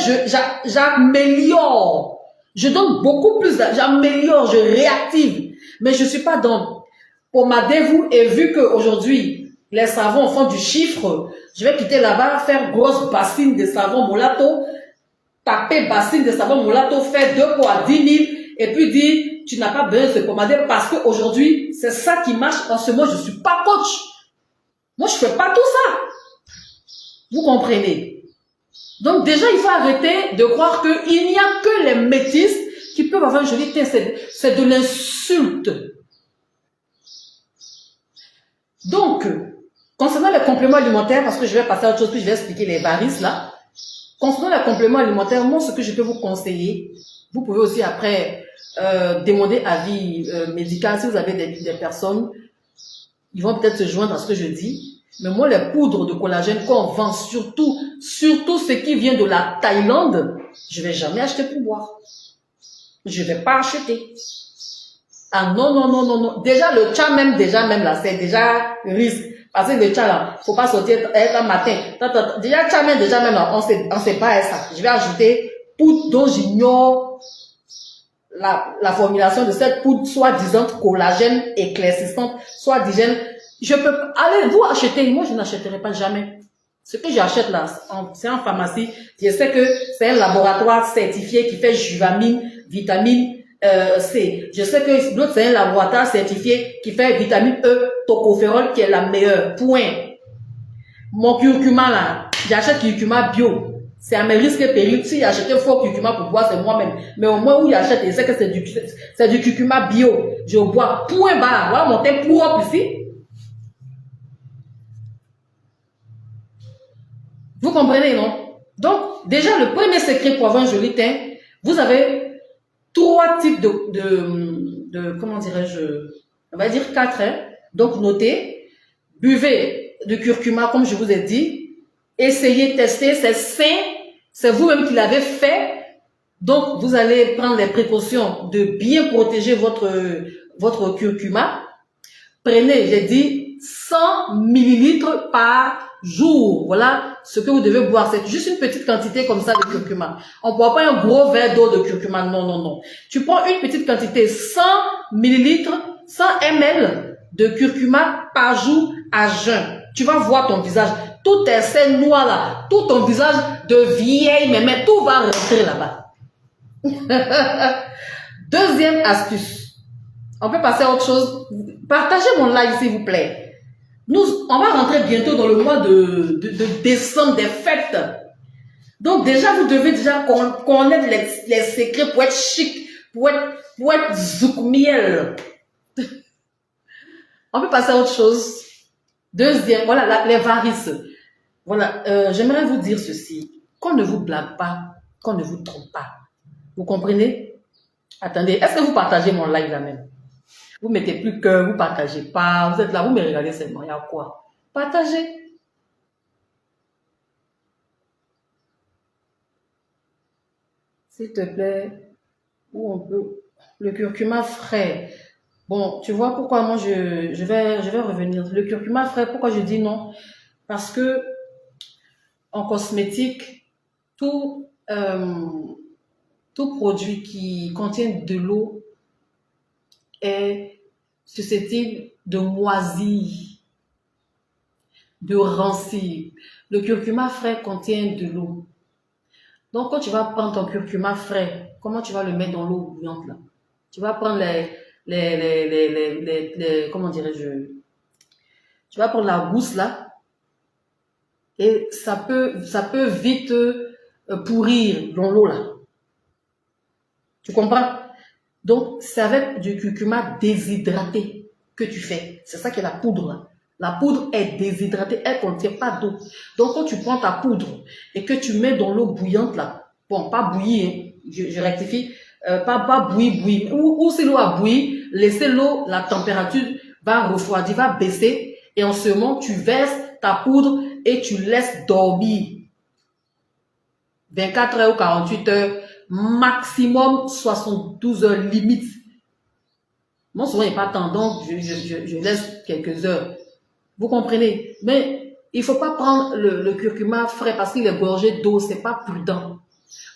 j'améliore. Je donne beaucoup plus, j'améliore, je réactive. Mais je ne suis pas dans pommadez-vous et vu qu'aujourd'hui, les savons font du chiffre, je vais quitter là-bas, faire grosse bassine de savon Molato, taper bassine de savon Molato, faire 2 pots à 10 000 et puis dire, tu n'as pas besoin de se pommader parce qu'aujourd'hui, c'est ça qui marche. En ce moment, je ne suis pas coach. Moi, je ne fais pas tout ça. Vous comprenez? Donc déjà, il faut arrêter de croire qu'il n'y a que les métis qui peuvent avoir une jolie teint. C'est de l'insulte. Donc, concernant les compléments alimentaires, parce que je vais passer à autre chose, puis je vais expliquer les varices là. Concernant les compléments alimentaires, moi, ce que je peux vous conseiller, vous pouvez aussi après demander avis médical si vous avez des personnes, ils vont peut-être se joindre à ce que je dis. Mais moi, les poudres de collagène qu'on vend, surtout ce qui vient de la Thaïlande, je vais jamais acheter pour boire. Je vais pas acheter. Ah non, non, non, non, non. Déjà, le cha même là, c'est déjà risque. Parce que le cha là, faut pas sortir un matin. Déjà, cha même là, on sait pas ça. Je vais ajouter poudre dont j'ignore la formulation de cette poudre, soi-disant collagène éclaircissante, soi-disant, je peux, allez, vous achetez, moi je n'achèterai pas jamais. Ce que j'achète là, c'est en pharmacie, je sais que c'est un laboratoire certifié qui fait juvamine, vitamine C. Je sais que l'autre c'est un laboratoire certifié qui fait vitamine E, tocopherol qui est la meilleure, point. Mon curcuma là, j'achète curcuma bio. C'est à mes risques et périls. Si j'achète un faux curcuma pour boire, c'est moi-même. Mais au moins où j'achète, je sais que c'est du curcuma bio. Je bois, point barre. Voilà mon teint propre ici. Vous comprenez, non? Donc, déjà, le premier secret pour avoir un joli teint, vous avez 3 types de comment dirais-je, on va dire 4, hein? Donc, notez, buvez du curcuma, comme je vous ai dit, essayez, testez, c'est sain, c'est vous-même qui l'avez fait, donc vous allez prendre les précautions de bien protéger votre curcuma. Prenez, j'ai dit, 100 millilitres par jour. Voilà ce que vous devez boire. C'est juste une petite quantité comme ça de curcuma. On ne boit pas un gros verre d'eau de curcuma. Non, non, non. Tu prends une petite quantité, 100 millilitres, 100 ml de curcuma par jour à jeun. Tu vas voir ton visage. Tout est ces noir là. Tout ton visage de vieille, mais tout va rentrer là-bas. Deuxième astuce. On peut passer à autre chose. Partagez mon live, s'il vous plaît. On va rentrer bientôt dans le mois de décembre, des fêtes. Donc déjà, vous devez déjà connaître les secrets pour être chic, pour être zouk miel. On peut passer à autre chose. Deuxième, voilà, les varices. Voilà, j'aimerais vous dire ceci. Qu'on ne vous blague pas, qu'on ne vous trompe pas. Vous comprenez? Attendez, est-ce que vous partagez mon live là même? Vous mettez plus cœur, vous partagez pas, vous êtes là, vous me regardez seulement, il y a quoi? Partagez. S'il te plaît, où on peut, le curcuma frais. Bon, tu vois pourquoi moi je vais revenir. Le curcuma frais, pourquoi je dis non? Parce que en cosmétique, tout produit qui contient de l'eau est susceptible de moisir, de rancir. Le curcuma frais contient de l'eau. Donc, quand tu vas prendre ton curcuma frais, comment tu vas le mettre dans l'eau bouillante là? Tu vas prendre comment dirais-je? Tu vas prendre la gousse là, et ça peut vite pourrir dans l'eau là. Tu comprends? Donc, c'est avec du curcuma déshydraté que tu fais. C'est ça qui est la poudre là. La poudre est déshydratée, elle ne contient pas d'eau. Donc, quand tu prends ta poudre et que tu mets dans l'eau bouillante là, bon, pas bouillir, hein, je rectifie, pas bouillir, ou si l'eau a bouilli, laissez l'eau, la température va refroidir, va baisser, et en ce moment, tu verses ta poudre et tu laisses dormir 24 heures ou 48 heures, maximum 72 heures limite. Moi, souvent, il n'y a pas tant, donc je laisse quelques heures. Vous comprenez? Mais il ne faut pas prendre le curcuma frais parce qu'il est gorgé d'eau, ce n'est pas prudent.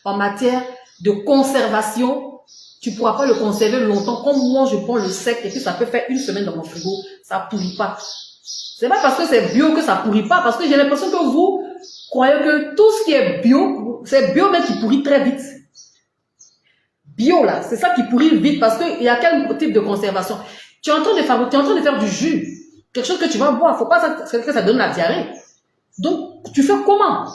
En matière de conservation, tu ne pourras pas le conserver longtemps. Comme moi, je prends le sec et puis ça peut faire une semaine dans mon frigo, ça ne pourrit pas. C'est pas parce que c'est bio que ça ne pourrit pas, parce que j'ai l'impression que vous croyez que tout ce qui est bio, c'est bio mais qui pourrit très vite. Bio là, c'est ça qui pourrit vite parce qu'il y a quel type de conservation? Tu es en train de faire du jus, quelque chose que tu vas boire, faut pas que ça donne la diarrhée. Donc, tu fais comment?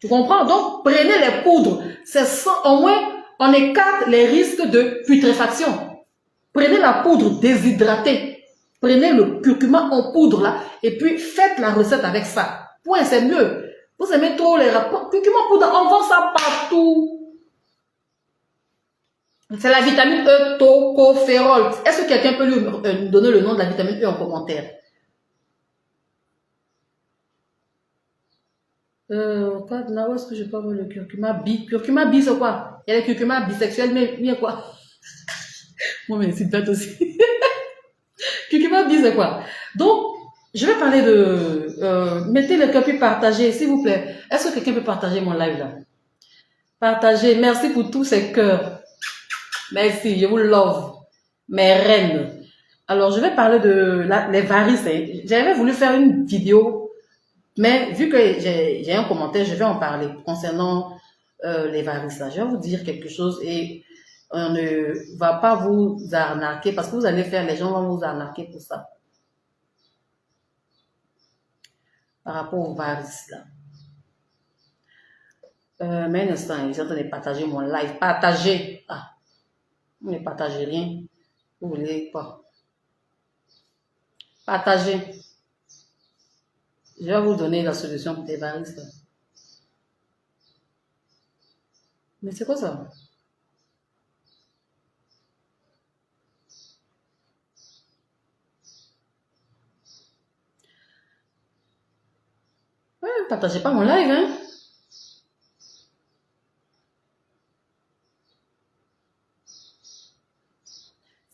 Tu comprends? Donc, prenez les poudres. C'est sans, au moins, on écarte les risques de putréfaction. Prenez la poudre déshydratée. Prenez le curcuma en poudre là. Et puis, faites la recette avec ça. Point, c'est mieux. Vous aimez trop les rapports. Curcuma en poudre, on vend ça partout. C'est la vitamine E, tocopherol. Est-ce que quelqu'un peut lui donner le nom de la vitamine E en commentaire? Là, où est-ce que je peux avoir le curcuma bi? Curcuma bi, c'est quoi? Il y a les curcuma bisexuels, mais il y a quoi? Moi, mais c'est bête aussi. Curcuma bi, c'est quoi? Donc, je vais parler de... mettez le cœur puis partagez, s'il vous plaît. Est-ce que quelqu'un peut partager mon live là? Partagez. Merci pour tous ces cœurs. Merci, je vous love. Mes reines. Alors, je vais parler de les varices. J'avais voulu faire une vidéo, mais vu que j'ai un commentaire, je vais en parler concernant les varices. Là. Je vais vous dire quelque chose et on ne va pas vous arnaquer parce que vous allez faire, les gens vont vous arnaquer pour ça. Par rapport aux varices là. Mais un instant, ils sont en train de partager mon live. Partagez. Ah. Vous ne partagez rien. Vous voulez pas. Partagez. Je vais vous donner la solution pour tes varices. Mais c'est quoi ça? Ouais, partagez pas mon live, hein?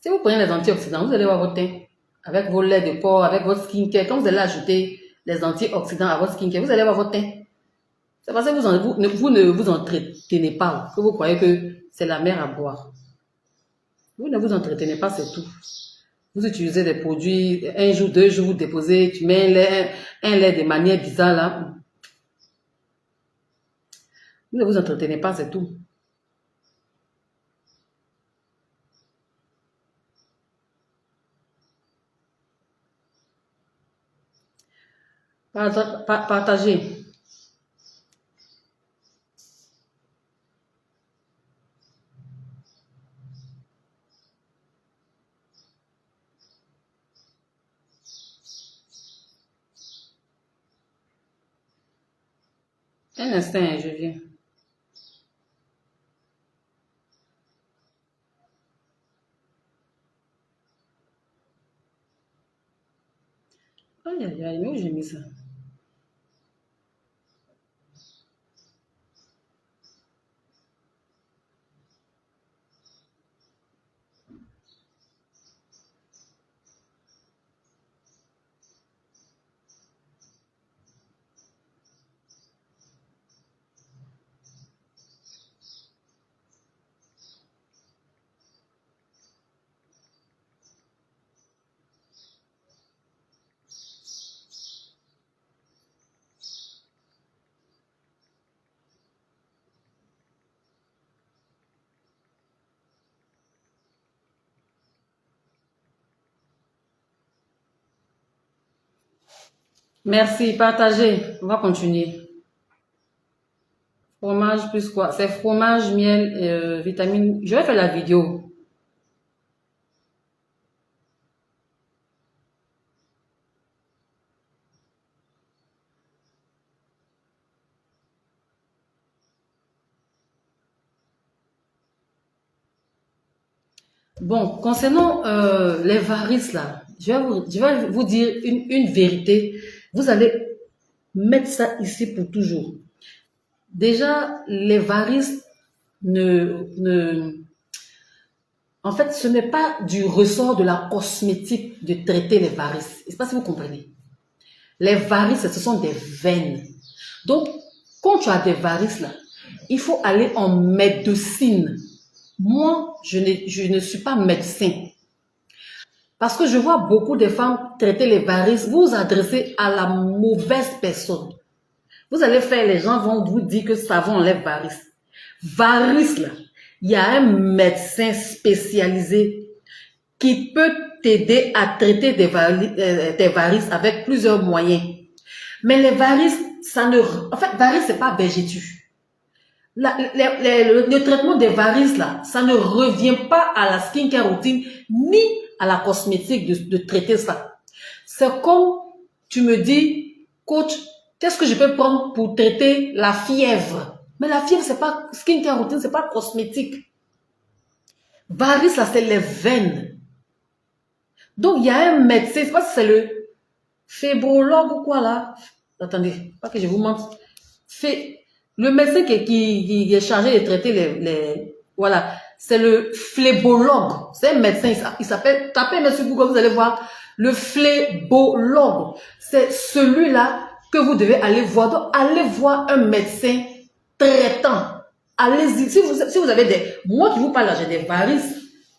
Si vous prenez les antioxydants, vous allez voir votre teint avec vos laits de porc, avec votre skincare. Quand vous allez ajouter les antioxydants à votre skincare, vous allez voir votre teint. C'est parce que vous ne vous entretenez pas, que vous croyez que c'est la mer à boire. Vous ne vous entretenez pas, c'est tout. Vous utilisez des produits, un jour, 2 jours, vous déposez, tu mets un lait de manière bizarre là. Vous ne vous entretenez pas, c'est tout. Partagez. Un instant, je viens. Aïe, aïe, aïe, mais où j'ai mis ça? Merci, partagez. On va continuer. Fromage plus quoi? C'est fromage, miel, vitamine. Je vais faire la vidéo. Bon, concernant les varices là, je vais vous dire une vérité. Vous allez mettre ça ici pour toujours. Déjà, les varices en fait, ce n'est pas du ressort de la cosmétique de traiter les varices. Je ne sais pas si vous comprenez. Les varices, ce sont des veines. Donc, quand tu as des varices là, il faut aller en médecine. Moi, je ne suis pas médecin. Parce que je vois beaucoup de femmes traiter les varices. Vous vous adressez à la mauvaise personne. Vous allez faire, les gens vont vous dire que savon enlève varices. Varices, là, il y a un médecin spécialisé qui peut t'aider à traiter tes varices avec plusieurs moyens. Mais les varices, ça ne... En fait, varices, c'est pas vergeture. Le traitement des varices, là, ça ne revient pas à la skincare routine, ni à la cosmétique de traiter ça. C'est comme tu me dis, coach, qu'est-ce que je peux prendre pour traiter la fièvre? Mais la fièvre, c'est pas skincare routine, c'est pas cosmétique. Varices, là, c'est les veines. Donc, il y a un médecin, je sais pas si c'est le fébrologue ou quoi là. Attendez, pas que je vous mente. Le médecin qui est chargé de traiter voilà, c'est le phlébologue. C'est un médecin, il s'appelle, tapez M. Google, vous allez voir, le phlébologue. C'est celui-là que vous devez aller voir. Donc, allez voir un médecin traitant. Allez-y. Si vous avez des... Moi qui vous parle là, j'ai des varices.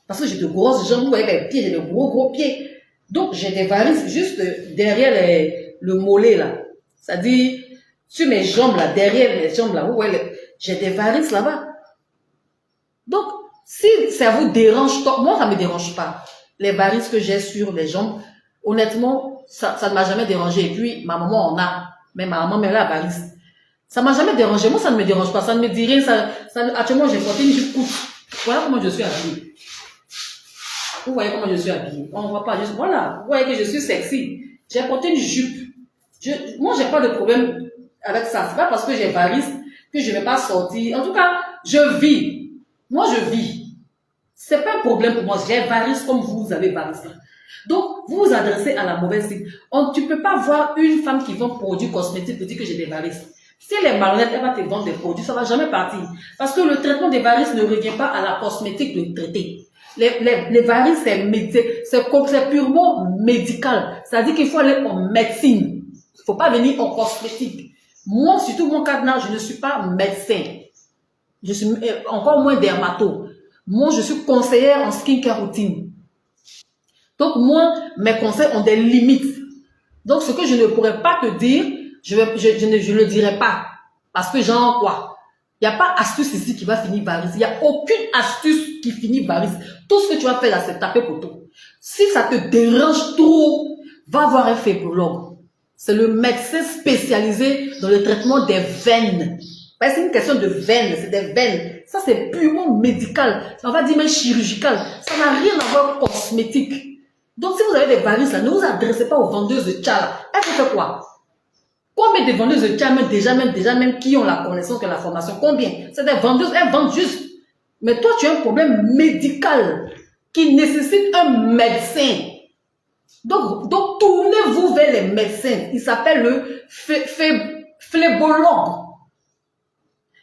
Parce que j'ai de grosses jambes, vous voyez mes pieds, j'ai de gros pieds. Donc, j'ai des varices juste derrière le mollet là. C'est-à-dire, sur mes jambes là, derrière mes jambes là, vous voyez, j'ai des varices là-bas. Donc, si ça vous dérange, moi ça me dérange pas. Les varices que j'ai sur les jambes, honnêtement, ça ne m'a jamais dérangé. Et puis, ma maman en a. Mais ma maman, elle a la varice. Ça m'a jamais dérangé. Moi, ça ne me dérange pas. Ça ne me dit rien. Actuellement, j'ai porté une jupe courte. Voilà comment je suis habillée. Vous voyez comment je suis habillée. On ne voit pas. Voilà. Vous voyez que je suis sexy. J'ai porté une jupe. Moi, j'ai pas de problème avec ça. C'est pas parce que j'ai varice que je vais pas sortir. En tout cas, je vis. Moi, je vis. C'est pas un problème pour moi. J'ai varice comme vous avez varice. Donc, vous vous adressez à la mauvaise cible. Tu peux pas voir une femme qui vend produits cosmétiques pour dire que j'ai des varices. Si elle est malhonnête, elle va te vendre des produits, ça va jamais partir. Parce que le traitement des varices ne revient pas à la cosmétique de traiter. Les varices, c'est purement médical. C'est-à-dire qu'il faut aller en médecine. Il faut pas venir en cosmétique. Moi, surtout mon cadenas, je ne suis pas médecin. Je suis encore moins dermato. Moi, je suis conseillère en skincare routine. Donc, moi, mes conseils ont des limites. Donc, ce que je ne pourrais pas te dire, je ne le dirai pas. Parce que genre quoi? Il n'y a pas astuce ici qui va finir varice. Il n'y a aucune astuce qui finit varice. Tout ce que tu vas faire là, c'est taper poteau. Si ça te dérange trop, va voir un fébrologue. C'est le médecin spécialisé dans le traitement des veines. C'est une question de veines, c'est des veines. Ça, c'est purement médical. On va dire même chirurgical. Ça n'a rien à voir avec cosmétique. Donc, si vous avez des varices là, ne vous adressez pas aux vendeuses de tcha. Elles font quoi? Combien de vendeuses de tcha, même qui ont la connaissance que la formation? Combien? C'est des vendeuses, elles vendent juste. Mais toi, tu as un problème médical qui nécessite un médecin. Donc tournez-vous vers les médecins. Il s'appelle le phlébologue.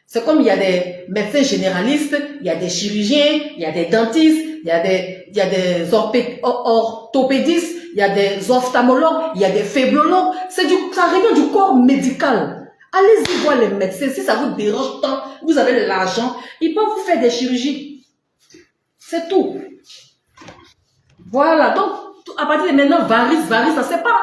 C'est comme il y a des médecins généralistes, il y a des chirurgiens, il y a des dentistes, il y a des orthopédistes, il y a des ophtalmologues, il y a des fébrologues. Ça revient du corps médical. Allez-y voir les médecins. Si ça vous dérange tant, vous avez l'argent, ils peuvent vous faire des chirurgies. C'est tout. Voilà. Donc, à partir de maintenant, varices, c'est pas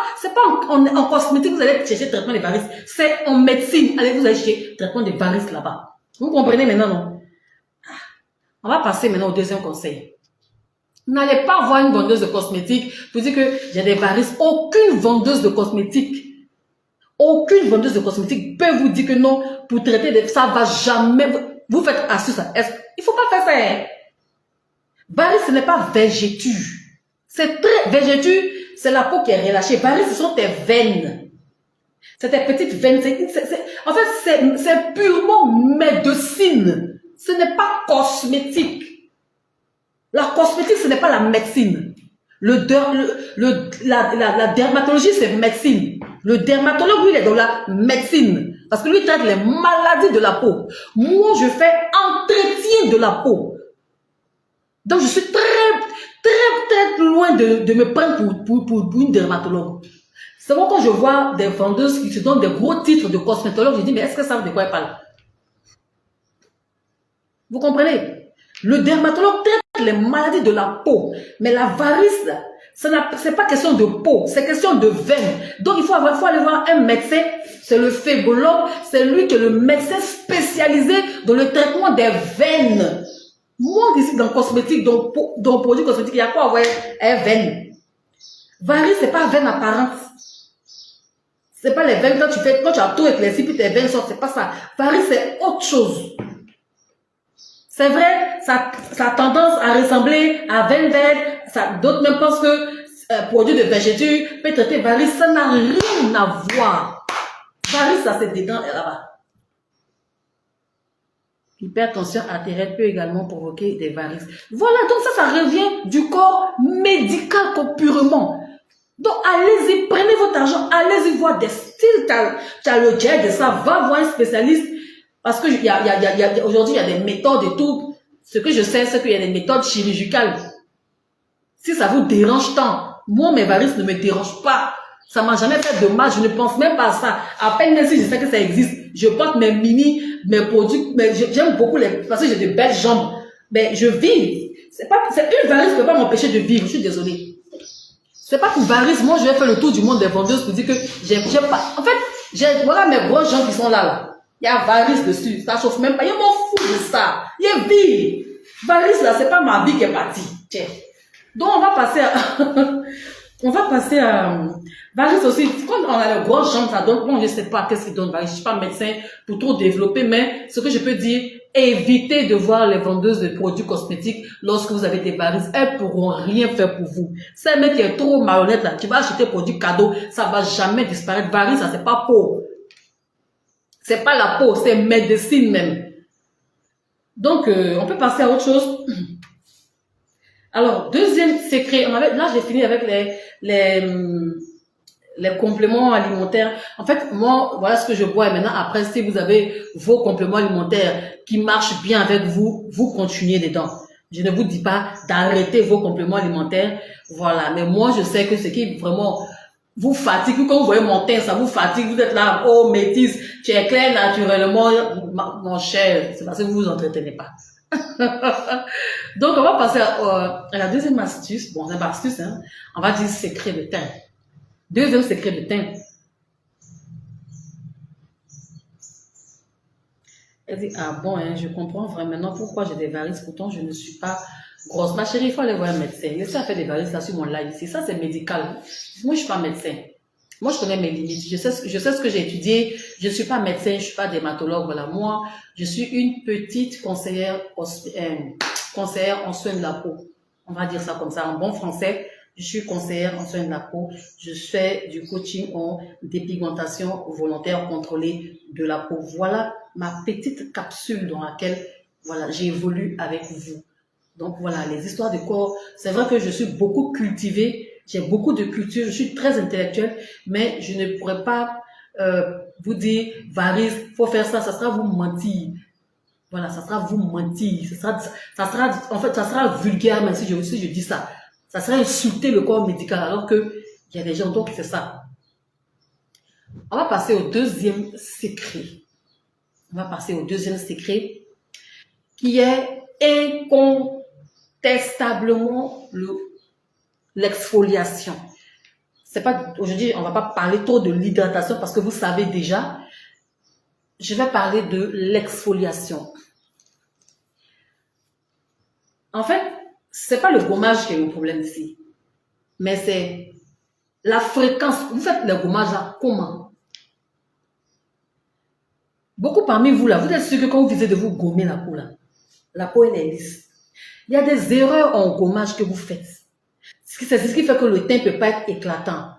en cosmétique, vous allez chercher le traitement des varices. C'est en médecine. Vous allez chercher le traitement des varices là-bas. Vous comprenez maintenant, non? On va passer maintenant au deuxième conseil. N'allez pas voir une vendeuse de cosmétiques pour dire que j'ai des varices. Aucune vendeuse de cosmétiques peut vous dire que non, pour traiter ça va jamais, vous faites astuce. Il faut pas faire ça. Hein? Varices, ce n'est pas vergeture. C'est très vergeture, c'est la peau qui est relâchée. Varices, ce sont tes veines. C'est tes petites veines. En fait, c'est purement médecine. Ce n'est pas cosmétique. La cosmétique, ce n'est pas la médecine. La dermatologie, c'est médecine. Le dermatologue, lui, il est dans la médecine. Parce que lui, il traite les maladies de la peau. Moi, je fais entretien de la peau. Donc, je suis très loin de me prendre pour une dermatologue. C'est bon, quand je vois des vendeuses qui se donnent des gros titres de cosmétologue, je dis, mais est-ce que ça savent de quoi elle parle? Vous comprenez? Le dermatologue traite les maladies de la peau. Mais la varice, c'est pas question de peau, c'est question de veine. Donc, il faut aller voir un médecin, c'est le fébrologue, c'est lui qui est le médecin spécialisé dans le traitement des veines. Moi, ici, dans le cosmétique, dans le produit cosmétique, il y a quoi? Ouais, un veine. Varice, c'est pas veine apparente. C'est pas les veines quand tu fais, quand tu as tout éclairci, puis tes veines sortent, c'est pas ça. Varices, c'est autre chose. C'est vrai, ça a tendance à ressembler à veine verte. D'autres même pensent que produit de végéture peut traiter varices. Ça n'a rien à voir. Varices, ça c'est dedans et là-bas. L'hypertension artérielle peut également provoquer des varices. Voilà, donc ça revient du corps médical purement. Donc allez-y, prenez votre argent, allez-y voir des styles, t'as le jet de ça, va voir un spécialiste. Parce que aujourd'hui, il y a des méthodes et tout. Ce que je sais, c'est qu'il y a des méthodes chirurgicales. Si ça vous dérange tant, moi, mes varices ne me dérangent pas. Ça m'a jamais fait de mal, je ne pense même pas à ça. À peine même si je sais que ça existe, je porte mes mes produits, mais j'aime beaucoup parce que j'ai de belles jambes. Mais je vis. Une varice ne peut pas m'empêcher de vivre, je suis désolée. C'est pas pour varice, moi je vais faire le tour du monde des vendeuses pour dire que j'ai pas. En fait, voilà mes grosses jambes qui sont là. Il y a varice dessus, ça chauffe même pas. Je m'en fous de ça. Il y a vie. Varice là, c'est pas ma vie qui est partie. Tiens. Donc on va passer à varice aussi. Quand on a les grosses jambes, ça donne. Bon, je sais pas qu'est-ce qui donne varice. Je suis pas médecin pour trop développer, mais ce que je peux dire, évitez de voir les vendeuses de produits cosmétiques lorsque vous avez des varices. Elles pourront rien faire pour vous. C'est un mec qui est trop marionnette là. Tu vas acheter produit cadeau, ça va jamais disparaître. Varice, ça c'est pas peau. C'est pas la peau, c'est médecine même. Donc, on peut passer à autre chose. Alors, deuxième secret. Là, j'ai fini avec les compléments alimentaires. En fait, moi, voilà ce que je vois. Et maintenant, après, si vous avez vos compléments alimentaires qui marchent bien avec vous, vous continuez dedans. Je ne vous dis pas d'arrêter vos compléments alimentaires. Voilà. Mais moi, je sais que ce qui vraiment vous fatigue, quand vous voyez mon teint, ça vous fatigue, vous êtes là, oh métisse, tu es clair naturellement, mon cher, c'est parce que vous vous entretenez pas. Donc, on va passer à la deuxième astuce. Bon, c'est pas astuce, hein. On va dire secret de teint. Deuxième secret de teint. Elle dit, ah bon, hein, je comprends vraiment maintenant pourquoi j'ai des varices, pourtant je ne suis pas grosse. Ma chérie, il faut aller voir un médecin. Laissez faire des varices là sur mon live ici. Ça, c'est médical. Moi, je suis pas médecin. Moi, je connais mes limites. Je sais ce que j'ai étudié. Je suis pas médecin, je suis pas dermatologue. Voilà. Moi, je suis une petite conseillère en soins de la peau. On va dire ça comme ça en bon français. Je suis conseillère en soins de la peau. Je fais du coaching en dépigmentation volontaire contrôlée de la peau. Voilà ma petite capsule dans laquelle voilà, j'évolue avec vous. Donc voilà, les histoires de corps. C'est vrai que je suis beaucoup cultivée. J'ai beaucoup de culture. Je suis très intellectuelle. Mais je ne pourrais pas vous dire, varice, faut faire ça. Ça sera vous mentir. Voilà, ça sera vous mentir. Ça sera vulgaire, même si je dis ça. Ça serait insulter le corps médical alors que il y a des gens donc c'est ça. On va passer au deuxième secret. On va passer au deuxième secret qui est incontestablement l'exfoliation. C'est pas aujourd'hui, on va pas parler trop de l'hydratation parce que vous savez déjà. Je vais parler de l'exfoliation. En fait, c'est pas le gommage qui est le problème ici, mais c'est la fréquence. Vous faites le gommage là, comment? Beaucoup parmi vous là, vous êtes sûr que quand vous visez de vous gommer la peau là, la peau elle est lisse. Il y a des erreurs en gommage que vous faites. C'est ce qui fait que le teint ne peut pas être éclatant.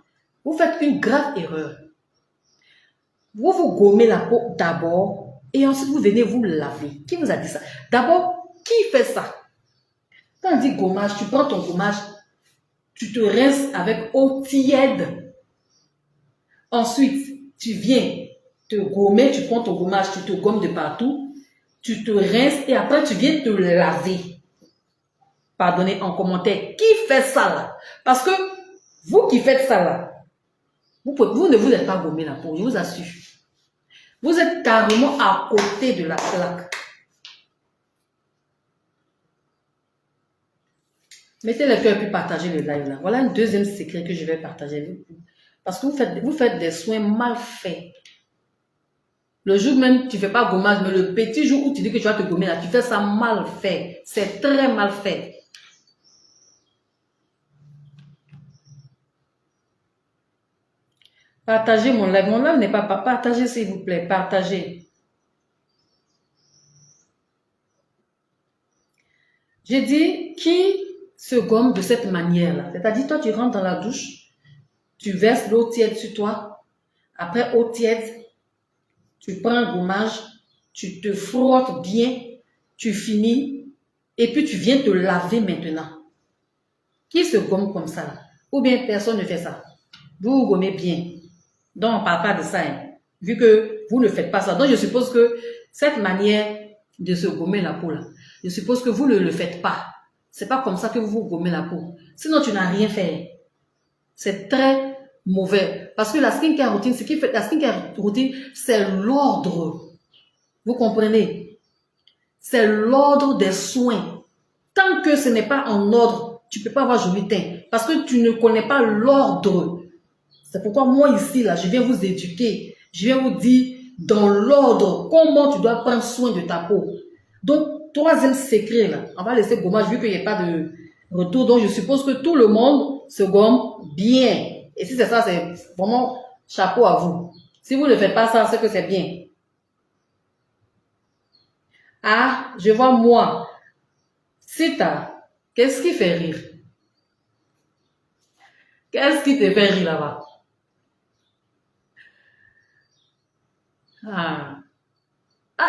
Vous faites une grave erreur. Vous vous gommez la peau d'abord et ensuite vous venez vous laver. Qui vous a dit ça? D'abord, qui fait ça? Quand on dit gommage, tu prends ton gommage, tu te rinces avec eau tiède. Ensuite, tu viens te gommer, tu prends ton gommage, tu te gommes de partout, tu te rinces et après tu viens te laver. Pardonnez en commentaire, qui fait ça là? Parce que vous qui faites ça là, vous ne vous êtes pas gommé la peau, je vous assure. Vous êtes carrément à côté de la plaque. Mettez le cœur puis partagez le live là. Voilà un deuxième secret que je vais partager avec vous. Parce que vous faites des soins mal faits. Le jour même, tu ne fais pas gommage, mais le petit jour où tu dis que tu vas te gommer là, tu fais ça mal fait. C'est très mal fait. Partagez mon live. Mon live n'est pas partagé, s'il vous plaît. Partagez. J'ai dit, qui se gomme de cette manière-là? C'est-à-dire, toi, tu rentres dans la douche, tu verses l'eau tiède sur toi. Après, eau tiède, tu prends un gommage, tu te frottes bien, tu finis, et puis tu viens te laver maintenant. Qui se gomme comme ça là? Ou bien personne ne fait ça? Vous vous gommez bien. Donc, on ne parle pas de ça, hein, vu que vous ne faites pas ça. Donc, je suppose que cette manière de se gommer la peau là, je suppose que vous ne le faites pas. C'est pas comme ça que vous vous gommez la peau. Sinon, tu n'as rien fait. C'est très mauvais. Parce que la skincare routine, ce qui fait la skincare routine, c'est l'ordre. Vous comprenez? C'est l'ordre des soins. Tant que ce n'est pas en ordre, tu ne peux pas avoir joli teint. Parce que tu ne connais pas l'ordre. C'est pourquoi moi ici, là, je viens vous éduquer. Je viens vous dire dans l'ordre comment tu dois prendre soin de ta peau. Donc, troisième secret, là, on va laisser gommage vu qu'il n'y a pas de retour. Donc, je suppose que tout le monde se gomme bien. Et si c'est ça, c'est vraiment chapeau à vous. Si vous ne faites pas ça, c'est que c'est bien. Ah, je vois moi. Sita, qu'est-ce qui fait rire? Qu'est-ce qui te fait rire là-bas?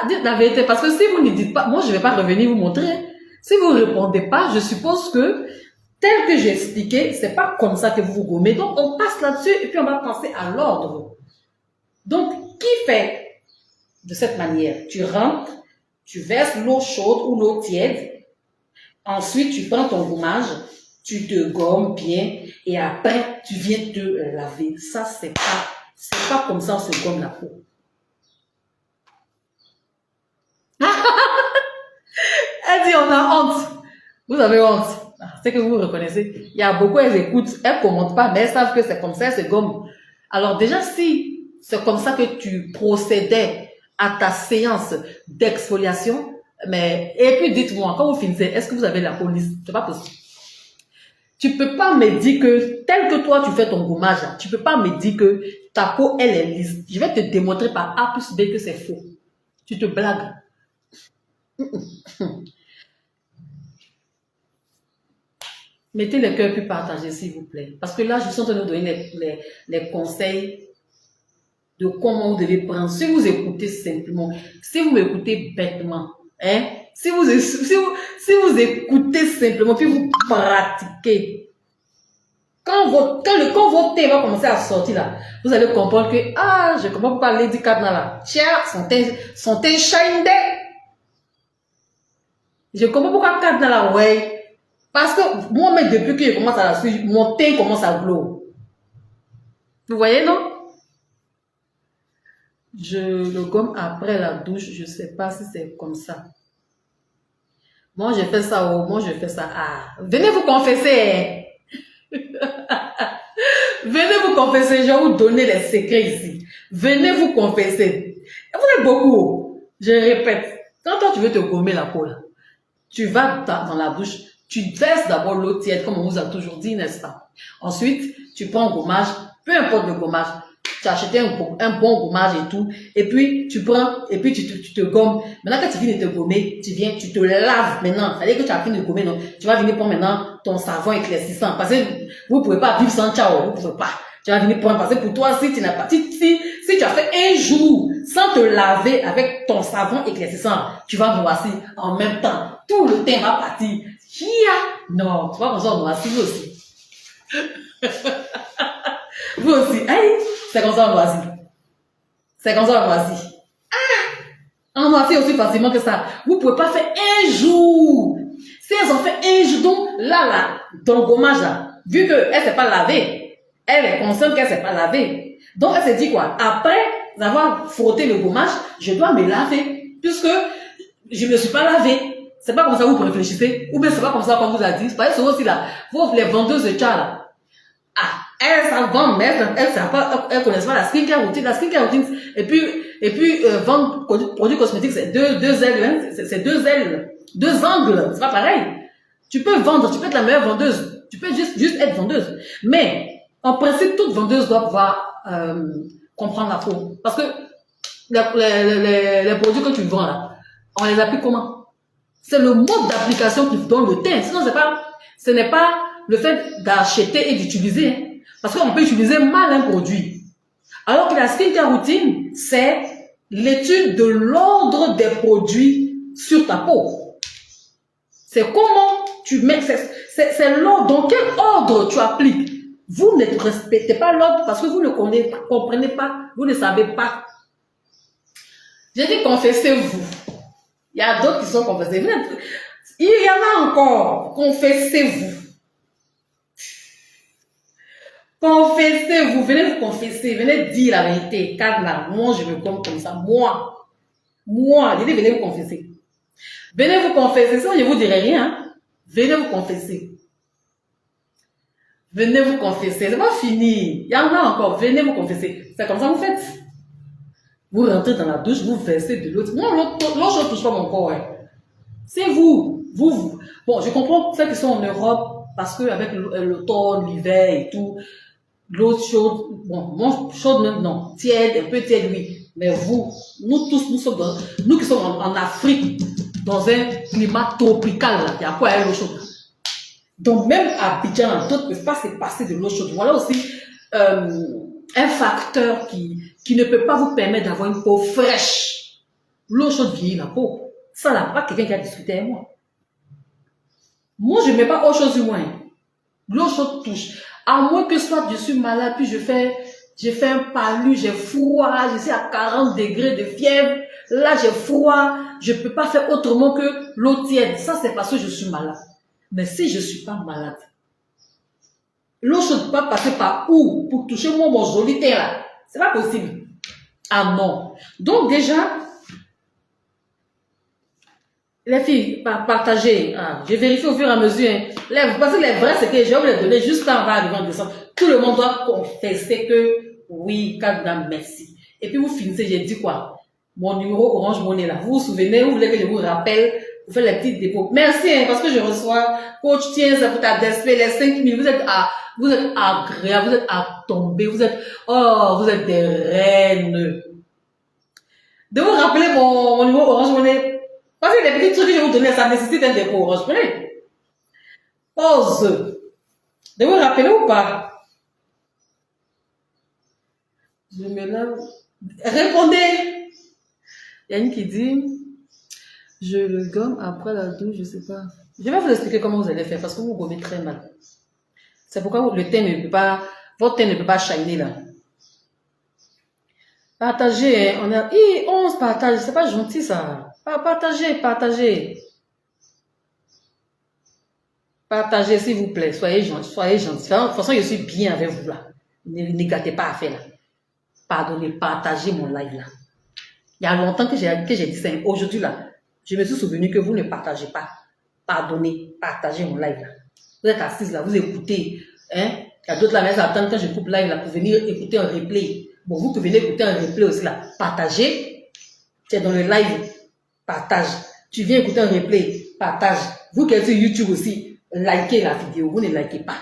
Dites la vérité, parce que si vous ne dites pas, moi je ne vais pas revenir vous montrer. Si vous ne répondez pas, je suppose que, tel que j'ai expliqué, c'est pas comme ça que vous vous gommez. Donc on passe là-dessus et puis on va penser à l'ordre. Donc, qui fait de cette manière? Tu rentres, tu verses l'eau chaude ou l'eau tiède, ensuite tu prends ton gommage, tu te gommes bien et après tu viens te laver. Ça, c'est pas comme ça on se gomme la peau. Elle dit, on a honte. Vous avez honte. C'est que vous vous reconnaissez. Il y a beaucoup, elles écoutent, elles ne commentent pas, mais elles savent que c'est comme ça, elles se gomment. Alors déjà, si c'est comme ça que tu procédais à ta séance d'exfoliation, et puis dites-moi, quand vous finissez, est-ce que vous avez la peau lisse? C'est pas possible. Tu peux pas me dire que, tel que toi, tu fais ton gommage, tu peux pas me dire que ta peau, elle est lisse. Je vais te démontrer par A plus B que c'est faux. Tu te blagues. Mettez le cœur puis partagez, s'il vous plaît. Parce que là, je suis en train de vous donner les conseils de comment vous devez prendre. Si vous écoutez simplement, si vous m'écoutez bêtement, hein, si vous écoutez simplement, puis vous pratiquez, quand votre thé va commencer à sortir là, vous allez comprendre que, je comprends pourquoi Lady Cadna là, tiens, son thé shine day. Je comprends pourquoi Cadna là, ouais. Parce que moi-même, depuis que je commence à la suivre, mon teint commence à glow. Vous voyez, non? Je le gomme après la douche. Je ne sais pas si c'est comme ça. Moi, je fais ça. Moi, je fais ça. Venez vous confesser. Venez vous confesser. Je vais vous donner les secrets ici. Venez vous confesser. Vous êtes beaucoup. Je répète. Quand toi, tu veux te gommer la peau, là, tu vas dans la douche. Tu verses d'abord l'eau tiède, comme on vous a toujours dit, n'est-ce pas? Ensuite, tu prends un gommage, peu importe le gommage, tu as acheté un bon gommage et tout, et puis tu prends, et puis tu te gommes. Maintenant, quand tu finis de te gommer, tu te laves maintenant. C'est-à-dire que tu as fini de gommer, non? Tu vas venir prendre maintenant ton savon éclaircissant. Parce que vous ne pouvez pas vivre sans ciao, vous ne pouvez pas. Tu vas venir prendre, parce que pour toi, si tu n'as pas, si tu as fait un jour sans te laver avec ton savon éclaircissant, tu vas noircir en même temps. Tout le teint va partir. Non, tu vas comme ça, on noircit, vous aussi. Vous aussi. Hey, c'est comme ça, on noircit. C'est comme ça, on noircit. On noircit aussi facilement que ça. Vous ne pouvez pas faire un jour. Si elles ont fait un jour, donc là, dans le gommage, là, vu qu'elle ne s'est pas lavée, elle est consciente qu'elle ne s'est pas lavée. Donc, elle se dit quoi? Après avoir frotté le gommage, je dois me laver. Puisque je ne me suis pas lavée. C'est pas comme ça que vous réfléchissez. Ou bien c'est pas comme ça qu'on vous a dit. C'est pas ça aussi là. Vous, les vendeuses de tcha là. Elles savent vendre, mais elles connaissent pas la skincare routine. La skincare routine, et puis vendre produits cosmétiques, c'est deux ailes, hein. C'est deux ailes, deux angles. C'est pas pareil. Tu peux vendre, tu peux être la meilleure vendeuse. Tu peux juste être vendeuse. Mais, en principe, toute vendeuse doit pouvoir comprendre la peau. Parce que les produits que tu vends là, on les applique comment? C'est le mode d'application qui donne le teint. Sinon, ce n'est pas le fait d'acheter et d'utiliser. Hein. Parce qu'on peut utiliser mal un produit. Alors que la skincare routine, c'est l'étude de l'ordre des produits sur ta peau. C'est comment tu mets, c'est l'ordre, dans quel ordre tu appliques. Vous ne respectez pas l'ordre parce que vous ne comprenez pas, vous ne savez pas. J'ai dit confessez-vous. Il y a d'autres qui sont confessés. Il y en a encore. Confessez-vous. Confessez-vous. Venez vous confesser. Venez dire la vérité. Car là, moi, je me compte comme ça. Moi. Je dis, venez vous confesser. Venez vous confesser. Sinon, je ne vous dirai rien. Hein. Venez vous confesser. Venez vous confesser. C'est pas fini. Il y en a encore. Venez vous confesser. C'est comme ça que vous faites. Vous rentrez dans la douche, vous versez de l'eau. Moi, l'eau ne touche pas mon corps. Hein. C'est vous. Bon, je comprends ceux qui sont en Europe parce qu'avec l'automne, l'hiver et tout, l'eau chaude, bon, chaude même non, tiède, un peu tiède, oui. Mais vous, nous tous, nous qui sommes en Afrique, dans un climat tropical, là, il y a quoi avec l'eau chaude? Donc, même à Abidjan, d'autres ne peuvent pas se passer de l'eau chaude. Voilà aussi un facteur qui ne peut pas vous permettre d'avoir une peau fraîche. L'eau chaude vieillit la peau. Ça, là, pas quelqu'un qui a discuté avec moi. Moi, je ne mets pas autre chose du moins. L'eau chaude touche. À moins que soit je suis malade, puis je fais un palu, j'ai froid, je suis à 40 degrés de fièvre. Là, j'ai froid. Je ne peux pas faire autrement que l'eau tiède. Ça, c'est parce que je suis malade. Mais si je ne suis pas malade, l'eau chaude ne peut pas passer par où pour toucher moi, mon joli teint là. C'est pas possible. Ah non. Donc déjà, les filles, partagez. Ah, je vérifie au fur et à mesure. Hein. Parce que les vrais, c'est que j'ai oublié de donner juste quand on va arriver en décembre. Tout le monde doit confesser que oui, Kadam, merci. Et puis vous finissez, j'ai dit quoi? Mon numéro Orange Money là. Vous vous souvenez, vous voulez que je vous rappelle, vous faites les petites dépôts. Merci, hein, parce que je reçois, coach, tiens, ça pour ta DSP, les 5000, vous êtes agréable, vous êtes à tomber, vous êtes des reines. De vous rappeler mon numéro Orange Money. Parce que les petits trucs que je vais vous donner, ça nécessite un dépôt Orange Money. Pause. De vous rappeler ou pas? Je me lève. Répondez. Il y a une qui dit, je le gomme après la douche, je sais pas. Je vais vous expliquer comment vous allez faire parce que vous gommez très mal. C'est pourquoi votre teint ne peut pas shiner là. Partagez, hein. On se partage, c'est pas gentil ça. Partagez. Partagez s'il vous plaît, soyez gentils. De toute façon, je suis bien avec vous là. Ne gâtez pas à faire là. Pardonnez, partagez mon live là. Il y a longtemps que j'ai dit ça. Aujourd'hui là, je me suis souvenu que vous ne partagez pas. Pardonnez, partagez mon live là. Vous êtes assise là, vous écoutez. Hein? Il y a d'autres là, mais attendent quand je coupe live là pour venir écouter un replay. Bon, vous pouvez venir écouter un replay aussi là. Partagez. Tu es dans le live. Partage. Tu viens écouter un replay. Partage. Vous qui êtes sur YouTube aussi, likez la vidéo. Vous ne likez pas.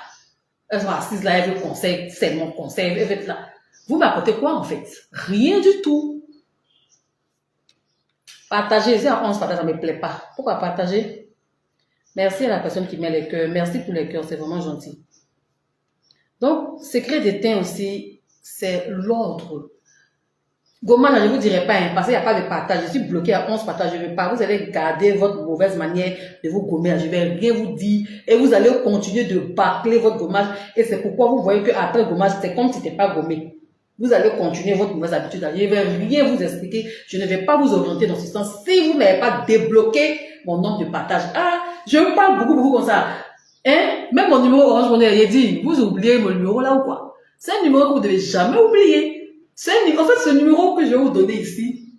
Elles sont assises là, elles vous conseillent. C'est mon conseil. Elles vont là. Vous m'apportez quoi en fait? Rien du tout. Partagez. Si on se partage, ça ne me plaît pas. Pourquoi partager? Merci à la personne qui met les cœurs. Merci pour les cœurs. C'est vraiment gentil. Donc, secret des teints aussi, c'est l'ordre. Gommage, je ne vous dirai pas, hein, parce qu'il n'y a pas de partage. Je suis bloqué à 11 partages. Je ne vais pas. Vous allez garder votre mauvaise manière de vous gommer. Je ne vais rien vous dire. Et vous allez continuer de bâcler votre gommage. Et c'est pourquoi vous voyez qu'après le gommage, c'est comme si ce n'était pas gommé. Vous allez continuer votre mauvaise habitude. Je ne vais rien vous expliquer. Je ne vais pas vous orienter dans ce sens. Si vous n'avez pas débloqué mon nombre de partages. Ah, je vous parle beaucoup comme ça. Hein? Même mon numéro Orange Money, il dit, vous oubliez mon numéro là ou quoi? C'est un numéro que vous ne devez jamais oublier. En fait, ce numéro que je vais vous donner ici,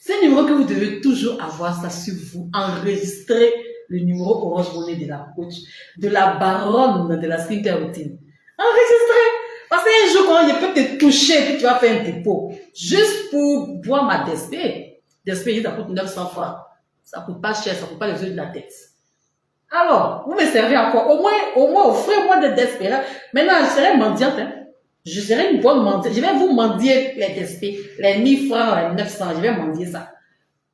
c'est un numéro que vous devez toujours avoir ça sur vous. Enregistrez le numéro Orange Money de la coach, de la baronne de la skincare routine. Enregistrez. Parce qu'un jour, quand il peut te toucher, puis tu vas faire un dépôt. Juste pour boire ma DSP. DSP, ça coûte 900 francs. Ça ne coûte pas cher, ça ne coûte pas les yeux de la tête. Alors, vous me servez encore. Au moins offrez-moi de DSP. Maintenant, je serai mendiante. Hein. Je serai une bonne mendier. Je vais vous mendier les DSP, les 1000 francs, les 900, je vais mendier ça.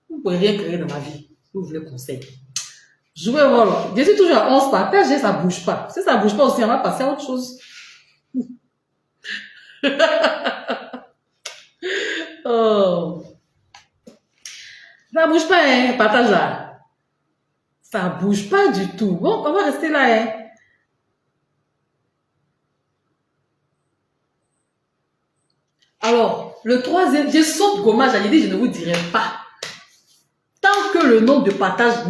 Vous ne pouvez rien créer dans ma vie. Vous voulez conseil. Jouer rôle. Je suis toujours à 11 partages, ça ne bouge pas. Si ça ne bouge pas aussi, on va passer à autre chose. Oh. Ça ne bouge pas, hein, partage là. Ça ne bouge pas du tout. Bon, on va rester là, hein. Alors, le troisième, je saute gommage, j'ai dit, je ne vous dirai pas. Tant que le nombre de partages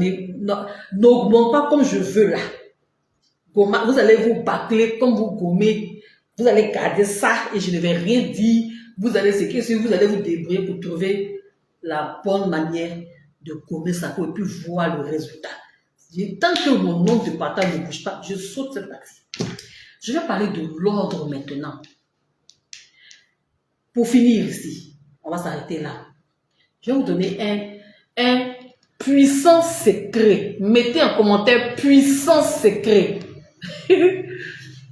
n'augmente pas comme je veux là, gommage, vous allez vous bâcler comme vous gommez. Vous allez garder ça et je ne vais rien dire. Vous allez vous allez vous débrouiller pour trouver la bonne manière de gommer ça et puis voir le résultat. Tant que mon nombre de partages ne bouge pas, je saute cette partie. Je vais parler de l'ordre maintenant. Pour finir ici, on va s'arrêter là. Je vais vous donner un puissant secret. Mettez en commentaire puissant secret.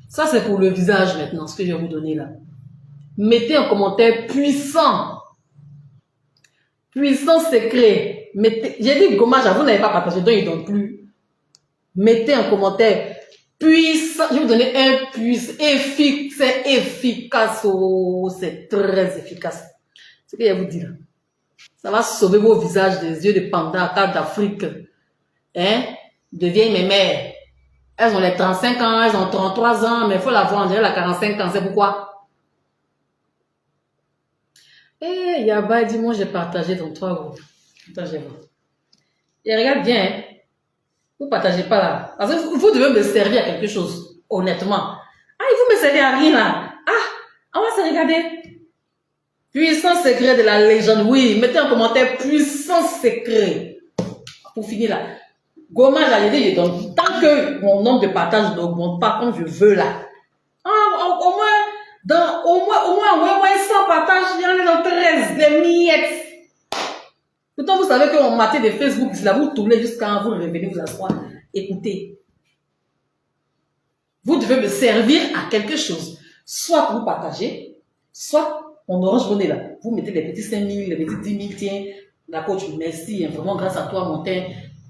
Ça, c'est pour le visage maintenant, ce que je vais vous donner là. Mettez en commentaire puissant. Puissant secret. J'ai dit gommage, vous n'avez pas partagé, donc il ne donne plus. Mettez en commentaire puissant. Je vais vous donner un puissant. C'est efficace. Oh, c'est très efficace. C'est ce que je vais vous dire. Ça va sauver vos visages des yeux de panda, cartes d'Afrique. Hein? De vieilles mémères. Elles ont les 35 ans, elles ont 33 ans, mais il faut la voir, on dirait la 45 ans. C'est pourquoi? Eh, Yaba, dis-moi, j'ai partagé dans 3 groupes. Partagez-moi. Et regarde bien, hein? Vous partagez pas là. Parce que vous devez me servir à quelque chose, honnêtement. Ah, vous me servez à rien là. Ah, on va se regarder. Puissant secret de la légende. Oui, mettez en commentaire puissant secret. Pour finir là. Gommage à l'idée, je donne. Tant que mon nombre de partages n'augmente pas comme je veux là. Ah, au moins 100 partages, il y en a dans 13, des miettes. Pourtant, vous savez qu'on matait des Facebook, là, vous tournez jusqu'à vous revenez vous asseoir. Écoutez. Vous devez me servir à quelque chose. Soit vous partagez, soit on orange bonnet là. Vous mettez les petits 5 000, les petits 10 000, tiens, la coach, merci, hein, vraiment grâce à toi, mon teint,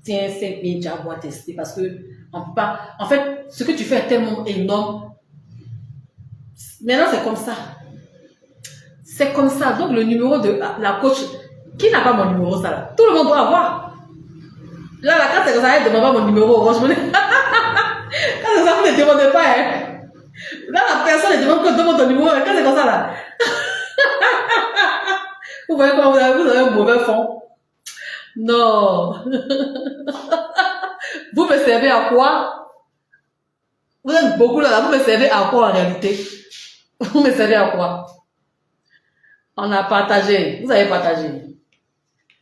tiens, 5 000, tu vas tester parce que on peut pas. En fait, ce que tu fais est tellement énorme. Maintenant, c'est comme ça. C'est comme ça. Donc, le numéro de la coach, qui n'a pas mon numéro, ça là? Tout le monde doit avoir. Là, la carte, c'est comme ça, elle ne demande pas mon numéro orange bonnet. Quand c'est ça, vous ne demandez pas, hein. Là, la personne ne demande que demande ton numéro, quand c'est comme ça, là. Vous voyez quoi, vous avez un mauvais fond. Non. Vous me servez à quoi? Vous êtes beaucoup là, vous me servez à quoi en réalité? Vous me servez à quoi? On a partagé, vous avez partagé.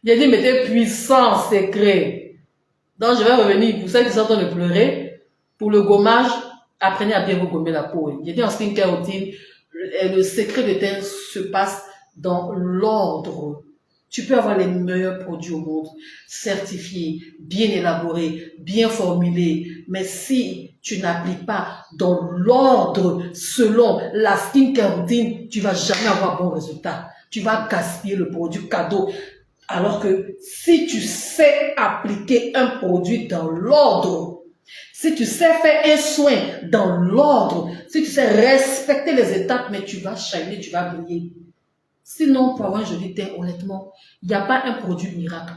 J'ai dit, mettez puissant secret. Donc, je vais revenir, pour ceux qui sont en train de pleurer, pour le gommage, apprenez à bien vous gommer la peau. J'ai dit en skincare routine, le secret de teint se passe dans l'ordre. Tu peux avoir les meilleurs produits au monde, certifiés, bien élaborés, bien formulés, mais si tu n'appliques pas dans l'ordre selon la skincare routine, tu vas jamais avoir bon résultat. Tu vas gaspiller le produit cadeau. Alors que si tu sais appliquer un produit dans l'ordre, si tu sais faire un soin dans l'ordre, si tu sais respecter les étapes, mais tu vas shiner, tu vas briller. Sinon, pour avoir un joli teint, honnêtement, il n'y a pas un produit miracle.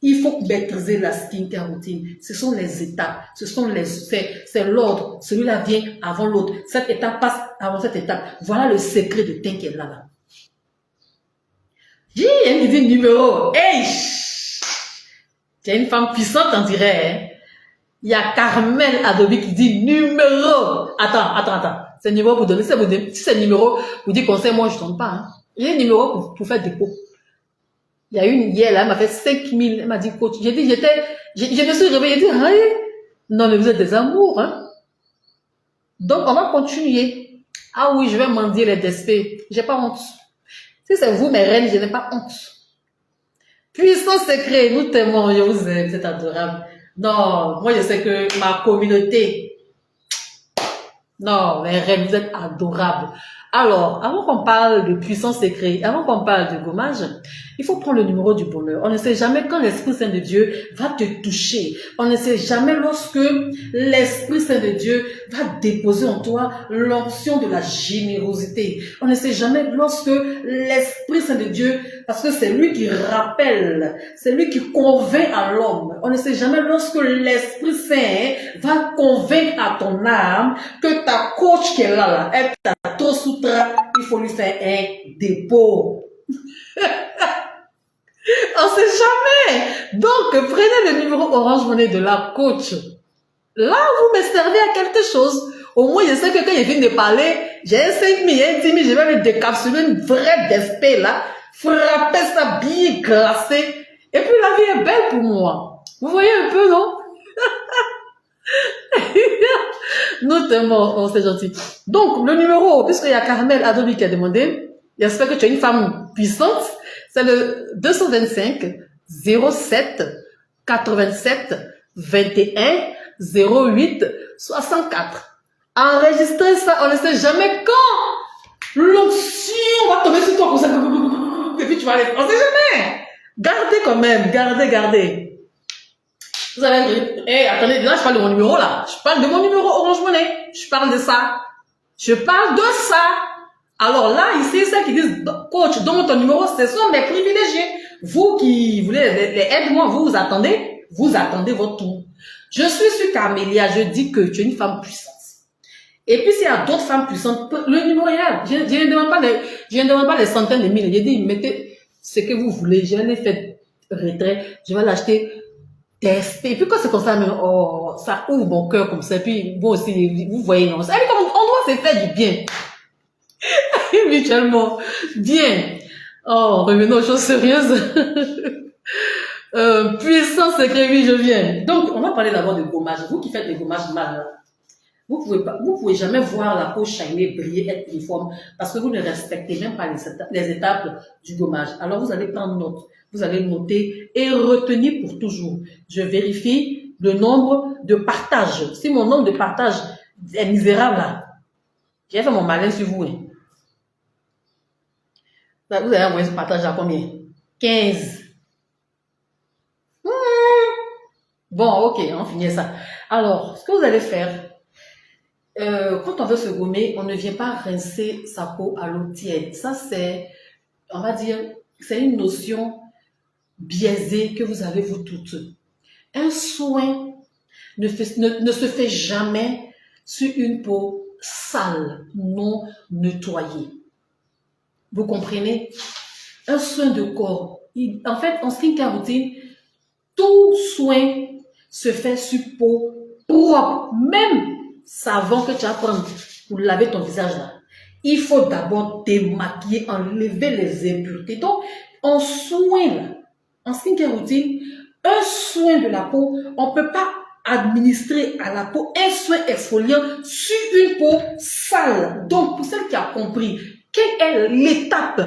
Il faut maîtriser la skincare routine. Ce sont les étapes, c'est l'ordre. Celui-là vient avant l'autre. Cette étape passe avant cette étape. Voilà le secret de teint qui est là. J'ai un dit numéro. Hey! Tu es une femme puissante, on dirait. Hein? Il y a Carmel Adobe qui dit numéro. Attends. C'est numéro pour donner. Si c'est numéro, vous dites conseil, moi je ne donne pas. Hein? Il y a un numéro pour faire dépôt. Il y a une hier, là, elle m'a fait 5000. Elle m'a dit, coach. J'ai dit, je me suis réveillée, j'ai dit, hey, non, mais vous êtes des amours, hein. Donc, on va continuer. Ah oui, je vais mendier les DSP. J'ai pas honte. Si c'est vous, mes reines, je n'ai pas honte. Puissant secret, nous t'aimons, je vous aime, vous êtes adorables. Non, moi, je sais que ma communauté, non, mes reines, vous êtes adorables. Alors, avant qu'on parle de puissance secret, avant qu'on parle de gommage, il faut prendre le numéro du bonheur. On ne sait jamais quand l'Esprit Saint de Dieu va te toucher. On ne sait jamais lorsque l'Esprit Saint de Dieu va déposer en toi l'onction de la générosité. On ne sait jamais lorsque l'Esprit Saint de Dieu, parce que c'est lui qui rappelle, c'est lui qui convainc à l'homme. On ne sait jamais lorsque l'Esprit Saint va convaincre à ton âme que ta coach qui est là, elle t'a trop soutra, il faut lui faire un dépôt. On sait jamais. Donc, prenez le numéro Orange Money de la coach. Là, vous me servez à quelque chose. Au moins, je sais que quand il vient de parler, j'ai un 5 000, un 10 000, je vais me décapsuler une vraie d'espèce là, frapper ça bien glacé. Et puis, la vie est belle pour moi. Vous voyez un peu, non? Nous t'aimons, oh, c'est gentil. Donc, le numéro, puisqu'il y a Carmel Adobe qui a demandé, j'espère que tu es une femme puissante, c'est le 225 07 87 21 08 64. Enregistrez ça, on ne sait jamais quand l'onction va tomber sur toi comme ça, et puis tu vas aller, on ne sait jamais. Gardez quand même, gardez. Vous avez, attendez, là je parle de mon numéro là, je parle de mon numéro Orange Money, je parle de ça. Alors là, ici, ceux qui disent, coach, donne ton numéro, ce sont mes privilégiés. Vous qui voulez les aider-moi, vous attendez votre tour. Je suis sur Camélia, je dis que tu es une femme puissante. Et puis s'il y a d'autres femmes puissantes, le numéro est là. Je ne demande pas les centaines de mille. Je dis, mettez ce que vous voulez, je vais les faire retrait, je vais l'acheter. Tester. Et puis quand c'est comme ça, oh, ça ouvre mon cœur comme ça. Et puis moi aussi, vous voyez, non. On doit se faire du bien. Mutuellement. Bien. Oh, revenons aux choses sérieuses. Puissance secret, oui, je viens. Donc, on va parler d'abord de gommage. Vous qui faites des gommages mal, vous pouvez jamais voir la peau shiner, briller, être uniforme, parce que vous ne respectez même pas les étapes du gommage. Alors, vous allez prendre note. Vous allez noter et retenir pour toujours. Je vérifie le nombre de partages. Si mon nombre de partages est misérable, là, j'ai fait mon malin sur vous. Hein. Vous avez envoyé ce partage à combien? 15. Bon, ok, on finit ça. Alors, ce que vous allez faire, quand on veut se gommer, on ne vient pas rincer sa peau à l'eau tiède. Ça, c'est, on va dire, c'est une notion biaisée que vous avez vous toutes. Un soin ne se fait jamais sur une peau sale, non nettoyée. Vous comprenez? Un soin de corps. En fait, en skincare routine, tout soin se fait sur peau propre. Même savon que tu vas prendre pour laver ton visage là. Il faut d'abord démaquiller, enlever les impuretés. Donc, en soin là, en skincare routine, un soin de la peau, on ne peut pas administrer à la peau un soin exfoliant sur une peau sale. Donc, pour celle qui a compris, quelle est l'étape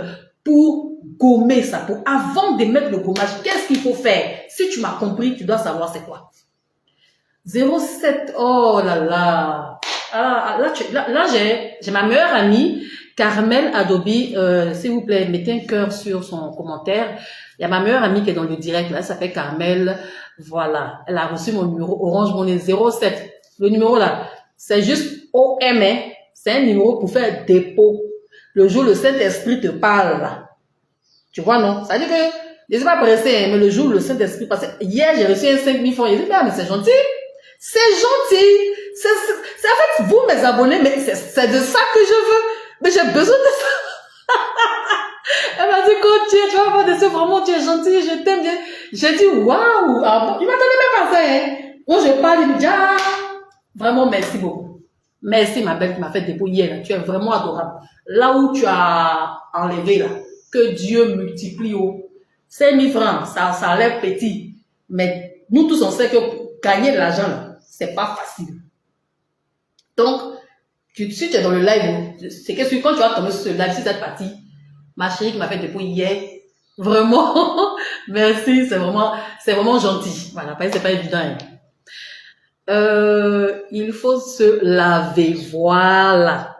pour gommer sa peau? Avant de mettre le gommage, qu'est-ce qu'il faut faire? Si tu m'as compris, tu dois savoir c'est quoi. 07, oh là là. Ah, là j'ai ma meilleure amie, Carmel Adobe, s'il vous plaît, mettez un cœur sur son commentaire. Il y a ma meilleure amie qui est dans le direct, là, ça s'appelle Carmel. Voilà, elle a reçu mon numéro Orange Money 07. Le numéro là, c'est juste OM, c'est un numéro pour faire dépôt. Le jour où le Saint-Esprit te parle, là. Tu vois, non? Ça veut dire que, je ne suis pas pressé, hein, mais le jour où le Saint-Esprit, parce que hier, j'ai reçu un 5 000 francs. Je dis, ah, mais c'est gentil. C'est gentil. C'est en fait, vous, mes abonnés, mais c'est de ça que je veux. Mais j'ai besoin de ça. Elle m'a dit, coach, tu vas pas de ça, vraiment, tu es gentil, je t'aime bien. J'ai dit, waouh. Ah, il m'attendait même pas ça, hein. Quand je parle, il me dit, ah, vraiment, merci beaucoup. Merci, ma belle, qui m'a fait dépôt hier. Tu es vraiment adorable. Là où tu as enlevé, là, que Dieu multiplie au 5 000 francs, ça a l'air petit. Mais nous tous, on sait que gagner de l'argent, c'est pas facile. Donc, si tu es dans le live, c'est que quand tu vas tomber sur ce live, si cette partie, ma chérie qui m'a fait dépôt hier, vraiment, merci, c'est vraiment gentil. Voilà, c'est pas évident. Hein. Il faut se laver, voilà.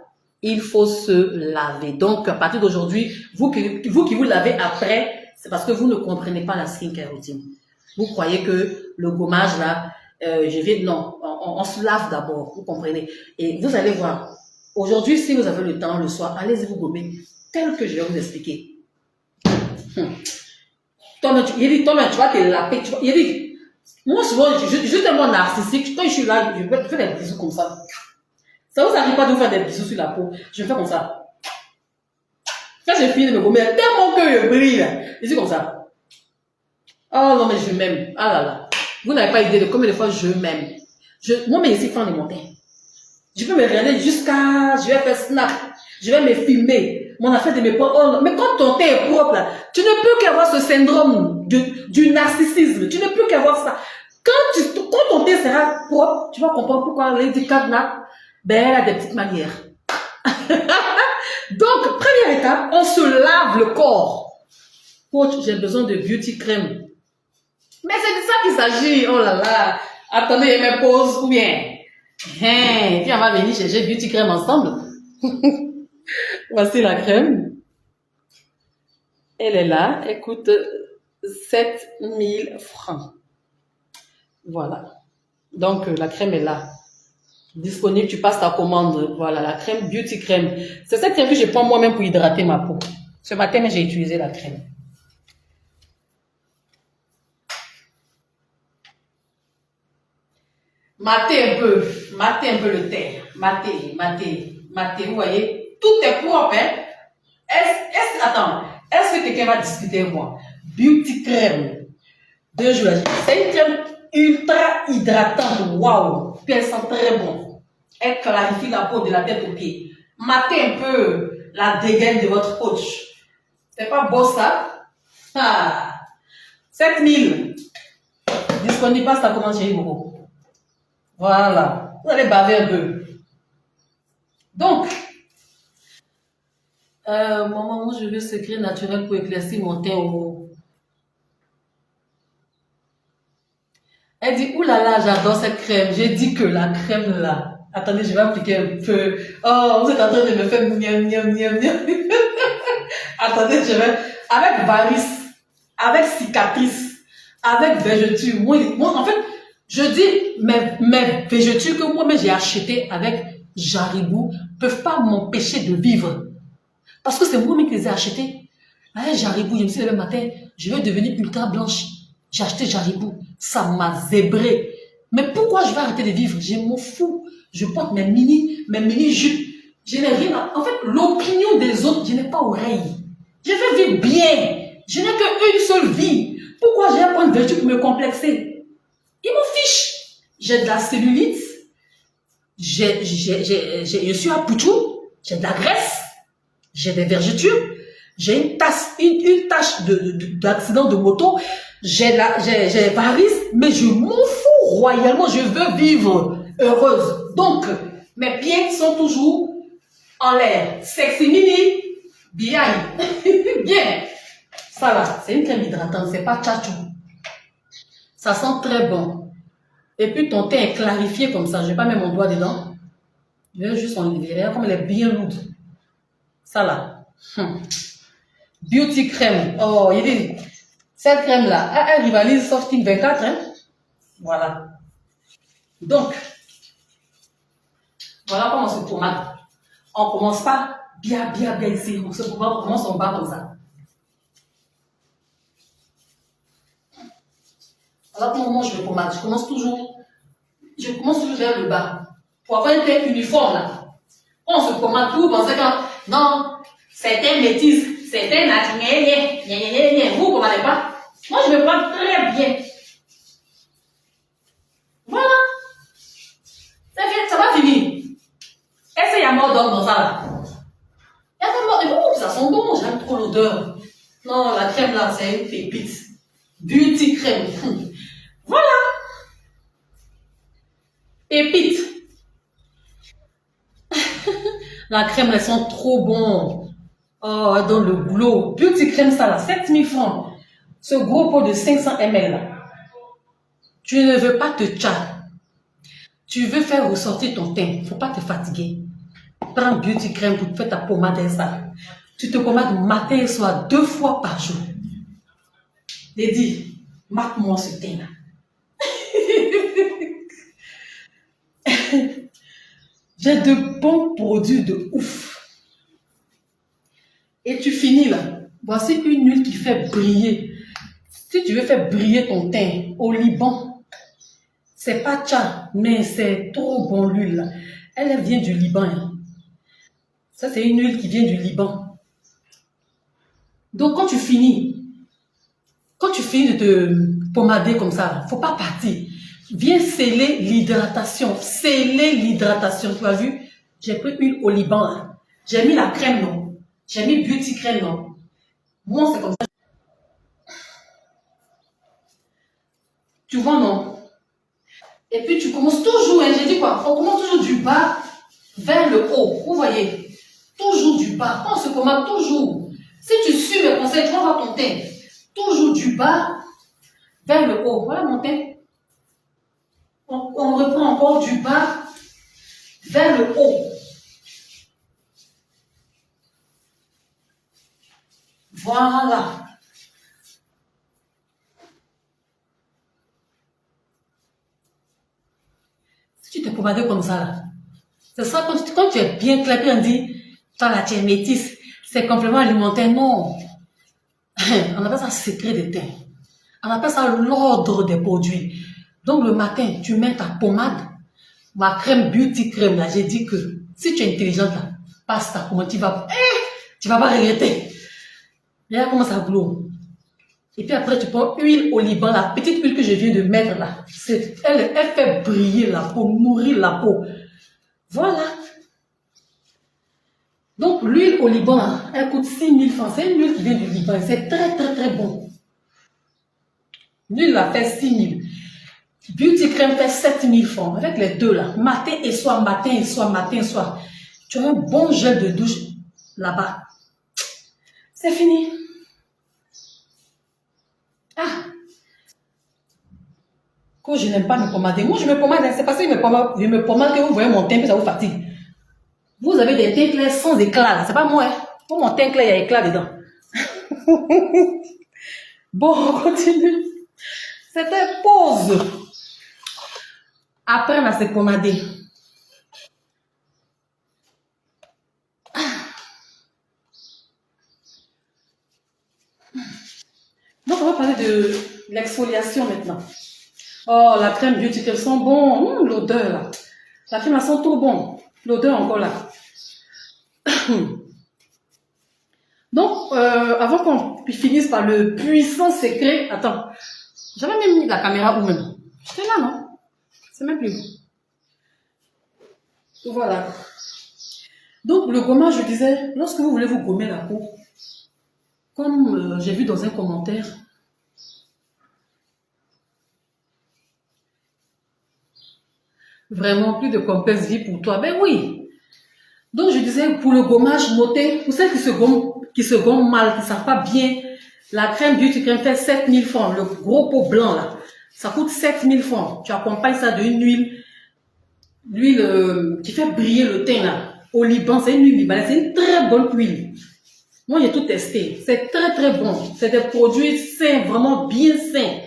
il faut se laver. Donc, à partir d'aujourd'hui, vous qui vous lavez après, c'est parce que vous ne comprenez pas la skincare routine. Vous croyez que le gommage là, non, on se lave d'abord, vous comprenez. Et vous allez voir, aujourd'hui, si vous avez le temps le soir, allez-y vous gommer, tel que je vais vous expliquer. Toi-même, tu vas te laver, il dit, moi souvent, je suis tellement narcissique, quand je suis là, je fais des bisous comme ça. Ça vous arrive pas de vous faire des bisous sur la peau, je fais comme ça. Quand j'ai fini de me gommer, tellement que je brille, je suis comme ça. Oh non, mais je m'aime. Ah là là. Vous n'avez pas idée de combien de fois je m'aime. Moi, mes ici, fan de mon teint. Je peux me regarder jusqu'à, je vais faire snap, je vais me filmer. Mon affaire de mes propres. Oh, mais quand ton teint est propre, là, tu ne peux qu'avoir ce syndrome du narcissisme. Tu ne peux qu'avoir ça. Quand ton teint sera propre, tu vas comprendre pourquoi Lady Cadna, ben, elle a des petites manières. Donc, première étape, on se lave le corps. Coach, j'ai besoin de beauty crème. Mais c'est de ça qu'il s'agit. Oh là là. Attendez, mes pauses ou bien. Hein, puis on va venir chercher beauty crème ensemble. Voici la crème. Elle est là. Elle coûte 7000 francs. Voilà. Donc, la crème est là. Disponible, tu passes ta commande. Voilà, la crème beauty crème. C'est cette crème que je prends moi-même pour hydrater ma peau. Ce matin, j'ai utilisé la crème. Matez un peu le teint. Matez, vous voyez, tout est propre, hein. Est-ce que quelqu'un va discuter avec moi? Beauty crème. 2 jours, c'est une crème ultra hydratante, waouh. Puis elle sent très bon. Elle clarifie la peau de la tête aux pieds. Matez un peu la dégaine de votre coach. C'est pas beau ça? 7000. Disponible, pas ça commence chez vous. Voilà. Vous allez baver un peu. Donc, maman, moi je veux secret naturel pour éclaircir mon teint au haut. Elle dit, oulala, j'adore cette crème. J'ai dit que la crème là. Attendez, je vais appliquer un peu. Oh, vous êtes en train de me faire miam. Attendez, je vais. Avec varices, avec cicatrices, avec vergetures. Moi, en fait, je dis, mes vergetures que moi-même j'ai achetées avec Jaribou peuvent pas m'empêcher de vivre. Parce que c'est moi-même qui les ai achetées. Avec Jaribou, je me suis levé le matin, je vais devenir ultra blanche. J'ai acheté Jaribou. Ça m'a zébré. Mais pourquoi je vais arrêter de vivre? Je m'en fous. Je porte mes mini jupes. Je n'ai rien à... En fait, l'opinion des autres, je n'ai pas oreille. Je veux vivre bien. Je n'ai qu'une seule vie. Pourquoi j'ai à prendre une vertu pour me complexer? Ils m'en fichent. J'ai de la cellulite. Je suis à Poutou. J'ai de la graisse. J'ai des vergetures. J'ai une tache d'accident de moto. J'ai varices, mais je m'en fous royalement. Je veux vivre heureuse. Donc, mes pieds sont toujours en l'air. Sexy mini, bien. Bien. Ça là, c'est une crème hydratante, c'est pas tchatchou. Ça sent très bon. Et puis ton teint est clarifié comme ça. Je vais pas mettre mon doigt dedans. Je vais juste enlever derrière, comme elle est bien lourde. Ça là. Beauty crème. Oh, il dit, cette crème là, elle rivalise Softing 24, hein. Voilà. Donc, voilà comment on se pommade. On commence pas bien ici. On commence en bas comme ça. Alors, comment je me pommade? Je commence toujours vers le bas. Pour avoir un teint uniforme là. On se pommade tout, pensez que non, certains métis, certains naturels, vous ne pommandez pas. Moi, je me pommade très bien. Voilà. Ça va finir. Est-ce qu'il y a mort d'homme dans ça là? Il y a pas mort. Ça sent bon, j'aime trop l'odeur. Non, la crème là, c'est une pépite. Beauty crème. Voilà. Pépite. La crème, elles sont trop bon. Oh, dans le glow. Beauty crème, ça là, 7000 francs. Ce gros pot de 500 ml là. Tu ne veux pas te tchat. Tu veux faire ressortir ton teint. Faut pas te fatiguer. prends Beauty Crème pour faire ta pommade et ça. Tu te pommades matin et soir 2 fois par jour. Lady, marque-moi ce teint-là. J'ai de bons produits de ouf. Et tu finis là. Voici une huile qui fait briller. Si tu veux faire briller ton teint au Liban, c'est pas tcha, mais c'est trop bon l'huile. Elle vient du Liban. Hein. Ça, c'est une huile qui vient du Liban. Donc, quand tu finis de te pommader comme ça, faut pas partir. Viens sceller l'hydratation. Sceller l'hydratation. Tu as vu? J'ai pris huile au Liban. Hein. J'ai mis la crème, non? J'ai mis Beauty Crème, non? Moi, c'est comme ça. Tu vois, non? Et puis, tu commences toujours, hein, j'ai dit quoi? On commence toujours du bas vers le haut. Vous voyez? Toujours du bas. On se commande toujours. Si tu suis mes conseils, tu vas voir ton teint. Toujours du bas vers le haut. Voilà mon teint. On reprend encore du bas vers le haut. Voilà. Si tu te pomades comme ça, là, c'est ça quand tu es bien clair, puis on dit, toi là, tu es métisse, c'est complément alimentaire. Non. On appelle ça secret de teint. On appelle ça l'ordre des produits. Donc le matin, tu mets ta pommade, ma crème Beauty Crème, là, j'ai dit que si tu es intelligente, là, passe ta pommade, tu vas pas regretter. Regarde comment ça glow. Et puis après, tu prends huile au Liban, la petite huile que je viens de mettre là. Elle fait briller la peau, nourrir la peau. Voilà. Donc l'huile au Liban, là, elle coûte 6 000 francs. C'est une huile qui vient du Liban. C'est très très très bon. L'huile là fait 6 000. Beauty Crème fait 7 000 francs. Avec les deux là, matin et soir, matin et soir, matin et soir. Tu as un bon gel de douche là-bas. C'est fini. Ah. Quand je n'aime pas me pommader, moi je me pommade, c'est parce que je me pommade que vous voyez mon teint et ça vous fatigue. Vous avez des teints clairs sans éclat, c'est pas moi. Hein. Pour mon teint clair, il y a éclat dedans. Bon, on continue. C'était pause. Après, on va se pommader. Donc, on va parler de l'exfoliation maintenant. Oh, la crème Beauty Crème sent bon. L'odeur là. La crème, elle sent trop bon. L'odeur encore là. Donc, avant qu'on finisse par le puissant secret, attends, j'avais même mis la caméra où même? J'étais là, non? C'est même plus. Voilà. Donc, le gommage, je disais, lorsque vous voulez vous gommer la peau, comme j'ai vu dans un commentaire, vraiment plus de complexe vie pour toi. Ben oui. Donc, je disais, pour le gommage, notez, pour celles qui se gomment mal, qui ne savent pas bien, la crème Beauty Crème fait 7 000 francs. Le gros pot blanc, là, ça coûte 7 000 francs. Tu accompagnes ça d'une l'huile qui fait briller le teint, là. Au Liban, c'est une huile libanaise. C'est une très bonne huile. Moi, j'ai tout testé. C'est très, très bon. C'est des produits sains, vraiment bien sains.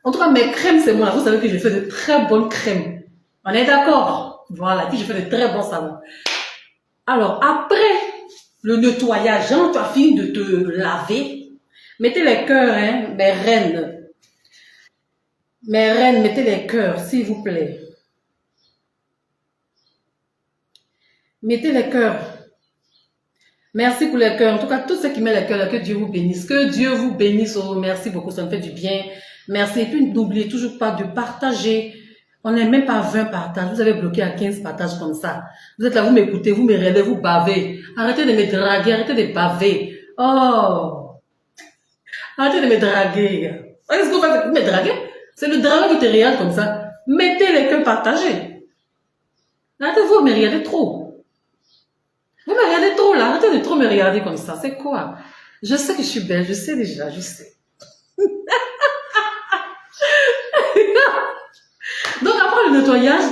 En tout cas, mes crèmes, c'est moi. Vous savez que je fais de très bonnes crèmes. On est d'accord? Voilà. Puis, je fais de très bons savons. Alors, après le nettoyage, quand tu as fini de te laver, mettez les cœurs, hein, mes reines. Mes reines, mettez les cœurs, s'il vous plaît. Mettez les cœurs. Merci pour les cœurs. En tout cas, tous ceux qui mettent les cœurs, que Dieu vous bénisse. Que Dieu vous bénisse. Oh, merci beaucoup, ça me fait du bien. Merci. Et puis, n'oubliez toujours pas de partager. On n'est même pas 20 partages. Vous avez bloqué à 15 partages comme ça. Vous êtes là, vous m'écoutez, vous me regardez, vous bavez. Arrêtez de me draguer, arrêtez de baver. Oh! Arrêtez de me draguer. Qu'est-ce que vous faites? Vous me draguez? C'est le dragon qui te regarde comme ça. Mettez les cœurs partagés. Arrêtez, vous me regardez trop. Vous me regardez trop là. Arrêtez de trop me regarder comme ça. C'est quoi? Je sais que je suis belle, je sais déjà, je sais. Donc après le nettoyage,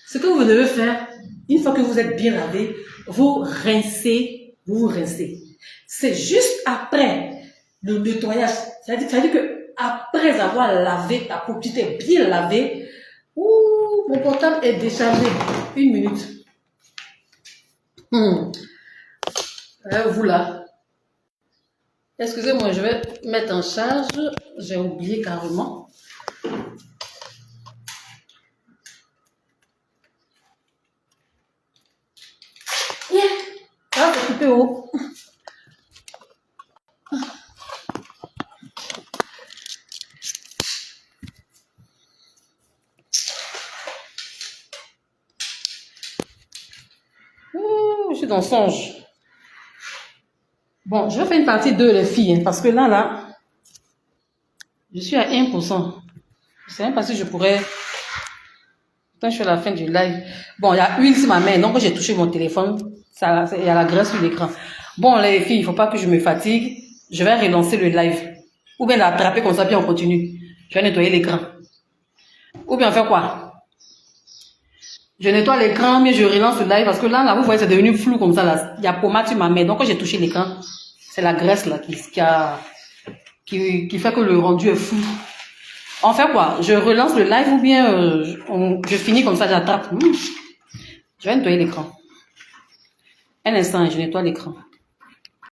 ce que vous devez faire, Une fois que vous êtes bien lavé, vous vous rincez. C'est juste après le nettoyage. C'est-à-dire que après avoir lavé ta peau, tu t'es bien lavé. Ouh, mon portable est déchargé. 1 minute. Vous là. Excusez-moi, je vais mettre en charge. J'ai oublié carrément. Ah, c'est coupé haut. Je suis dans le songe. Bon, je vais faire une partie 2, les filles, hein, parce que là, je suis à 1%. Je ne sais même pas si je pourrais... Quand je suis à la fin du live. Bon, il y a huile sur ma main, donc j'ai touché mon téléphone. Il y a la graisse sur l'écran. Bon, les filles, il ne faut pas que je me fatigue. Je vais relancer le live. Ou bien l'attraper comme ça, puis on continue. Je vais nettoyer l'écran. Ou bien on fait quoi? Je nettoie l'écran, mais je relance le live parce que là, vous voyez, c'est devenu flou comme ça. Là. Il y a pommade sur ma main. Donc, quand j'ai touché l'écran, c'est la graisse là qui fait que le rendu est flou. On fait quoi? Je relance le live ou bien je finis comme ça, j'attrape. Je vais nettoyer l'écran. Un instant, je nettoie l'écran.